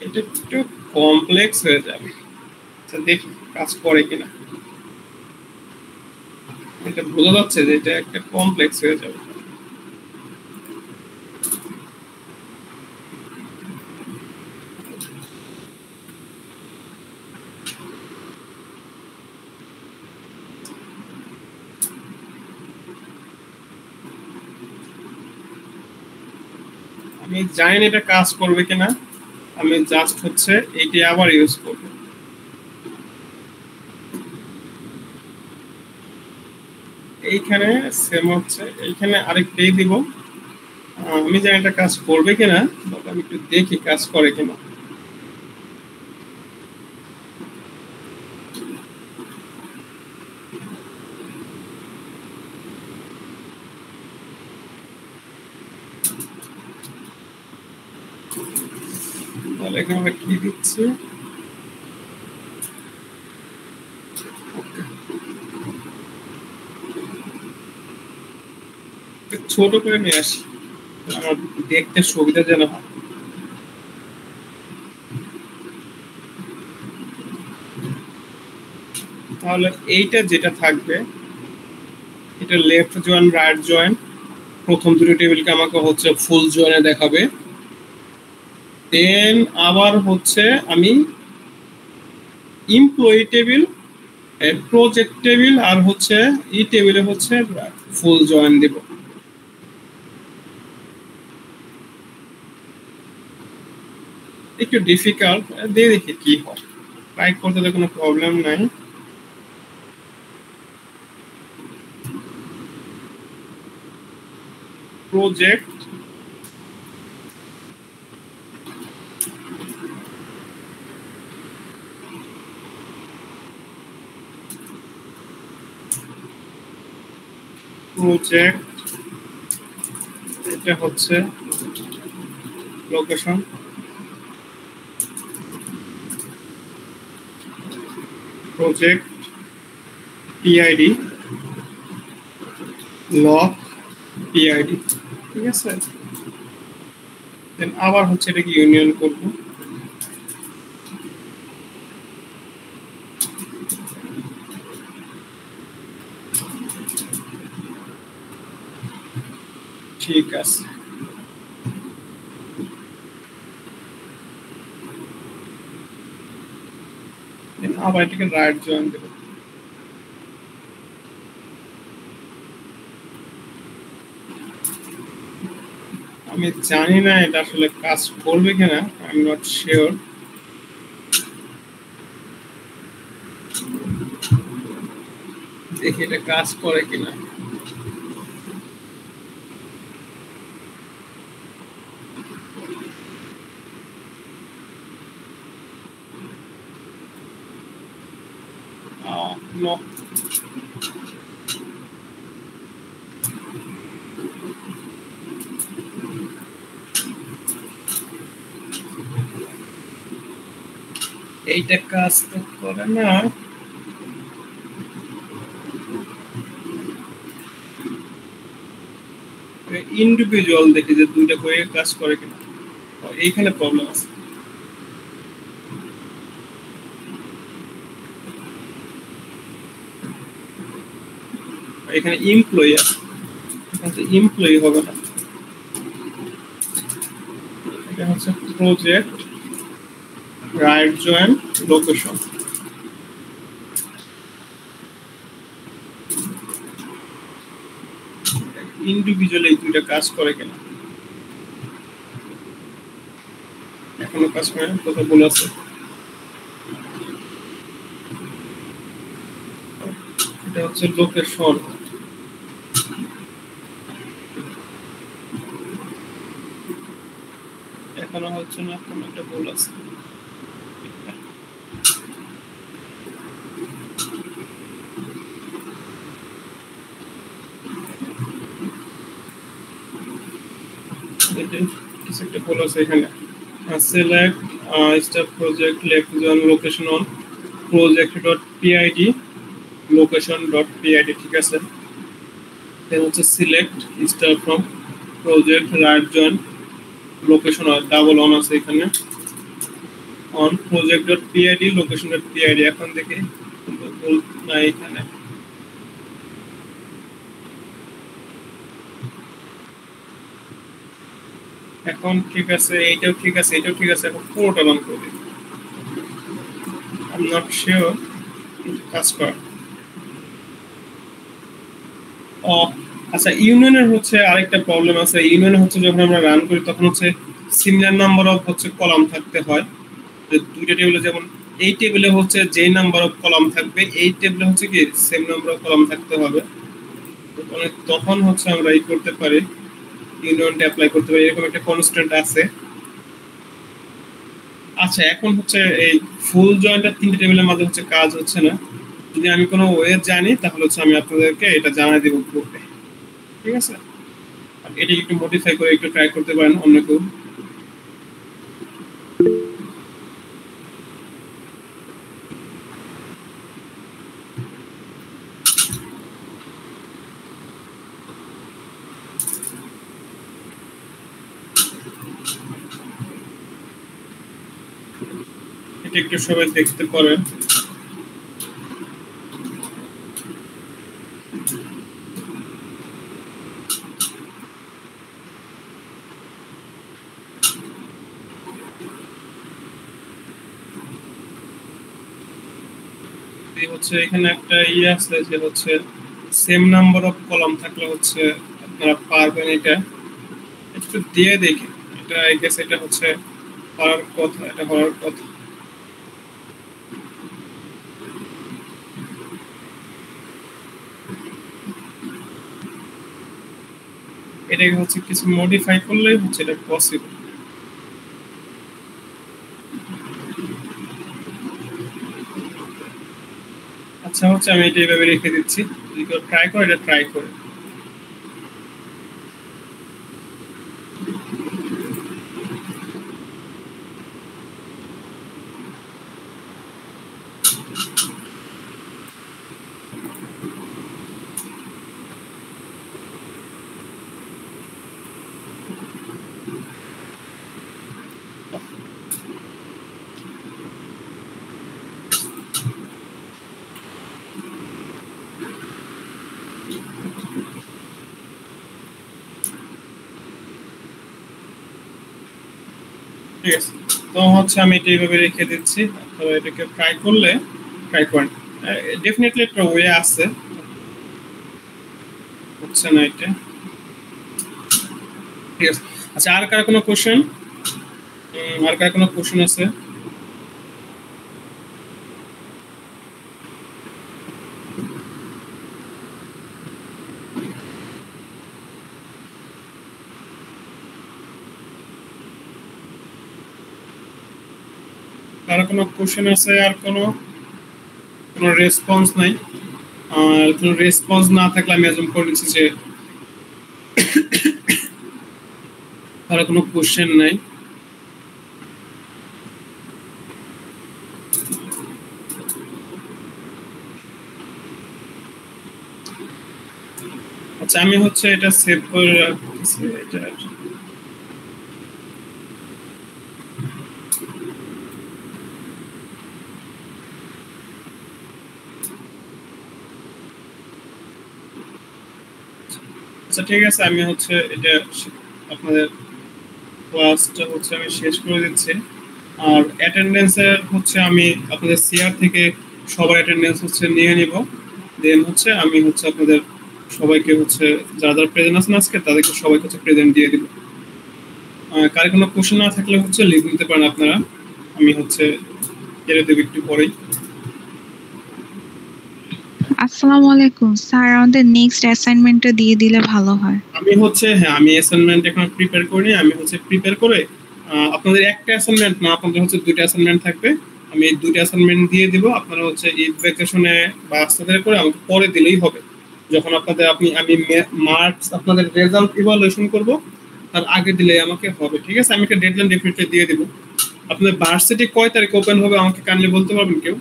এটা একটু কমপ্লেক্স হয়ে যাবে, আচ্ছা দেখি কাজ করে কিনা, এটা বোঝা যাচ্ছে যে এটা একটা কমপ্লেক্স হয়ে যাবে। আমি জানি না এটা কাজ করবে কিনা, আমি জাস্ট হচ্ছে এইটা আবার ইউজ করব। এইখানে সেম হচ্ছে, এইখানে আরেকটাই দিব, আমি জানি এটা কাজ করবে কিনা, আমি একটু দেখি কাজ করে কিনা। তাহলে এখানে আমরা কি দিচ্ছি, ছোট করে নিয়ে আসি, আমার দেখতে সুবিধা যেন হয়। তাহলে এইটা যেটা থাকবে, এটা লেফট জয়েন রাইট জয়েন, প্রথম দুটো টেবিলকে আমাকে হচ্ছে ফুল জয়েনে দেখাবে, দেন আবার হচ্ছে আমি এমপ্লয়ি টেবিল প্রজেক্ট টেবিল আর হচ্ছে ই টেবিলে হচ্ছে ফুল জয়েন দিব। একটু ডিফিকাল্ট, দিয়ে দেখি কি হয়, ট্রাই করতে তো কোনো প্রবলেম নাই। প্রজেক্ট প্রজেক্ট এটা হচ্ছে location, project PID lock PID, ঠিক আছে। দেন আবার হচ্ছে এটাকে ইউনিয়ন করব। ঠিক আছে, আবার এটাকে রাইট জয়েন দেব। আমি জানি না এটা আসলে কাজ করবে কিনা, আই এম নট শিওর। দেখি এটা কাজ করে কিনা। নো, এইটা কাজ তো করে না। ইন্ডিভিজুয়াল দেখি যে দুইটা করে কাজ করে কিনা, এইখানে প্রবলেম আছে। এখানে এমপ্লয়ি আছে, এখানে এমপ্লয়ি হবে না। এটা হচ্ছে project right join location. Individually এই দুইটা কাজ করে কিনা, এখনো কাজ করে না, কথা বলে আছে। এটা হচ্ছে লোকেশন, এখনো হচ্ছে না, কোনো একটা ভুল আছে। কিছু একটা ভুল আছে এখানে। Select star project left join location on project dot PID location dot PID, ঠিক আছে। দেন হচ্ছে select star from project right join location, double on আছে এখানে, on project dot PID location dot PID. এখন দেখি ভুল নাই এখানে। এখন ঠিক আছে, এইটাও ঠিক আছে, এটাও ঠিক আছে। এখন পুরোটা রান করি, আই এম নট শিওর কাজ কর। ও আচ্ছা, ইউনিয়নের হচ্ছে আরেকটা প্রবলেম আছে। ইউনিয়নে হচ্ছে যখন আমরা রান করি তখন হচ্ছে সিমিলার নাম্বার অফ হচ্ছে কলাম থাকতে হয়। দুইটা টেবিলে যেমন এই টেবিলে হচ্ছে যে নাম্বার অফ কলাম থাকবে, এই টেবিলে হচ্ছে কি সেম নাম্বার অফ কলাম থাকতে হবে। তখন হচ্ছে আমরা এই করতে পারি, ইউনিয়নটা অ্যাপ্লাই করতে পারি, এরকম একটা কনস্ট্যান্ট আছে। আচ্ছা, এখন হচ্ছে এই ফুল জয়েন্টটা তিনটে টেবিলের মাঝে হচ্ছে কাজ হচ্ছে না। যদি আমি কোনো ওয়ে জানি তাহলে হচ্ছে আমি আপনাদেরকে এটা জানাই দেবো গ্রুপে, ঠিক আছে। এটা একটু মডিফাই করে একটু ট্রাই করতে পারেন অন্য কেউ। এটা একটু সবাই দেখতে পারেন। হচ্ছে এখানে একটা আছে যে হচ্ছে সেম নাম্বার অফ কলাম থাকলে হচ্ছে আপনারা পারবেন এটা একটু দিয়ে দেখি এটা আই গেস এটা হচ্ছে পারার কথা এটা হওয়ার কথা এটাকে হচ্ছে কিছু মডিফাই করলেই হচ্ছে এটা পসিবল আচ্ছা হচ্ছে আমি এটা এইভাবে রেখে দিচ্ছি যদি কেউ ট্রাই করে এটা ট্রাই করে ঠিক আছে তো হচ্ছে আমি এটা এইভাবে রেখে দিচ্ছি তো এটাকে ট্রাই করলে ট্রাই করেন ডেফিনেটলি একটা ওয়ে আছে হচ্ছে না এটা ঠিক আছে আচ্ছা আর কার কোনো কোশ্চেন আর কার কোনো কোশ্চেন আছে কার কোনো কোশ্চেন আছে আর কোনো কোনো রেসপন্স নাই আর কোনো রেসপন্স না থাকলে আমি অ্যাজুম করে নিচ্ছি যে আর কোনো কোশ্চেন নাই আচ্ছা আমি হচ্ছে এটা সেভ করে রাখতেছি এটা আচ্ছা ঠিক আছে আমি হচ্ছে এটা আপনাদের ক্লাসটা হচ্ছে আমি শেষ করে দিচ্ছি আর অ্যাটেন্ডেন্সের হচ্ছে আমি আপনাদের সিআর থেকে সবার অ্যাটেন্ডেন্স হচ্ছে নিয়ে নিব দেন হচ্ছে আমি হচ্ছে আপনাদের সবাইকে হচ্ছে যারা যারা প্রেজেন্ট আছেন আজকে তাদেরকে সবাইকে হচ্ছে প্রেজেন্ট দিয়ে দিব কার কোনো কোশ্চেন না থাকলে হচ্ছে লিখ নিতে পারেন আপনারা আমি হচ্ছে ছেড়ে দেব একটু পরেই আসসালামু আলাইকুম স্যার আমাদের নেক্সট অ্যাসাইনমেন্টটা দিয়ে দিলে ভালো হয় আমি হচ্ছে হ্যাঁ আমি অ্যাসাইনমেন্ট এখন প্রিপেয়ার করি আমি হচ্ছে প্রিপেয়ার করে আপনাদের একটা অ্যাসাইনমেন্ট না আপনাদের হচ্ছে দুটো অ্যাসাইনমেন্ট থাকবে আমি এই দুটো অ্যাসাইনমেন্ট দিয়ে দিব আপনারা হচ্ছে ঈদ ভ্যাকেশনে বা আস্তে করে আমাকে পরে দিলেই হবে যখন আপনাদের আমি মার্চ আপনাদের রেজাল্ট ইভালুয়েশন করব তার আগে দিলে আমাকে হবে ঠিক আছে আমি একটা ডেডলাইন ডেফিনেটলি দিয়ে দিব আপনাদের ভার্সিটি কয় তারিখ ওপেন হবে আমাকে কাইন্ডলি বলতে পারবেন কেউ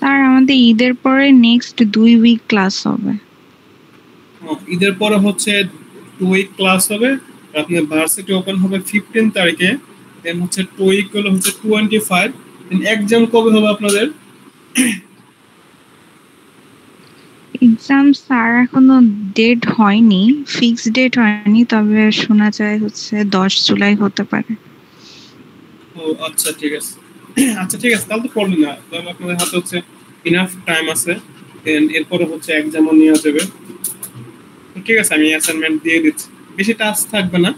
স্যার আমাদের ঈদের পরে নেক্সট 2 উইক ক্লাস হবে ঈদের পরে হচ্ছে 2 উইক ক্লাস হবে আপনাদের ভার্সিটি ওপেন হবে 15 তারিখে দেন হচ্ছে 2 উইক হলো হচ্ছে 25 দেন এক্সাম কবে হবে আপনাদের এক্সাম স্যার এখনো ডেট হয়নি ফিক্সড ডেট হয়নি তবে শোনা যায় হচ্ছে 10 জুলাই হতে পারে ও আচ্ছা ঠিক আছে আচ্ছা ঠিক আছে তাহলে তো প্রবলেম না তাহলে আপনাদের হাতে হচ্ছে ইনাফ টাইম আছে দেন এরপরে হচ্ছে এক্সামও নেওয়া যাবে ঠিক আছে আমি অ্যাসাইনমেন্ট দিয়ে দিচ্ছি বেশি টাস্ক থাকবে না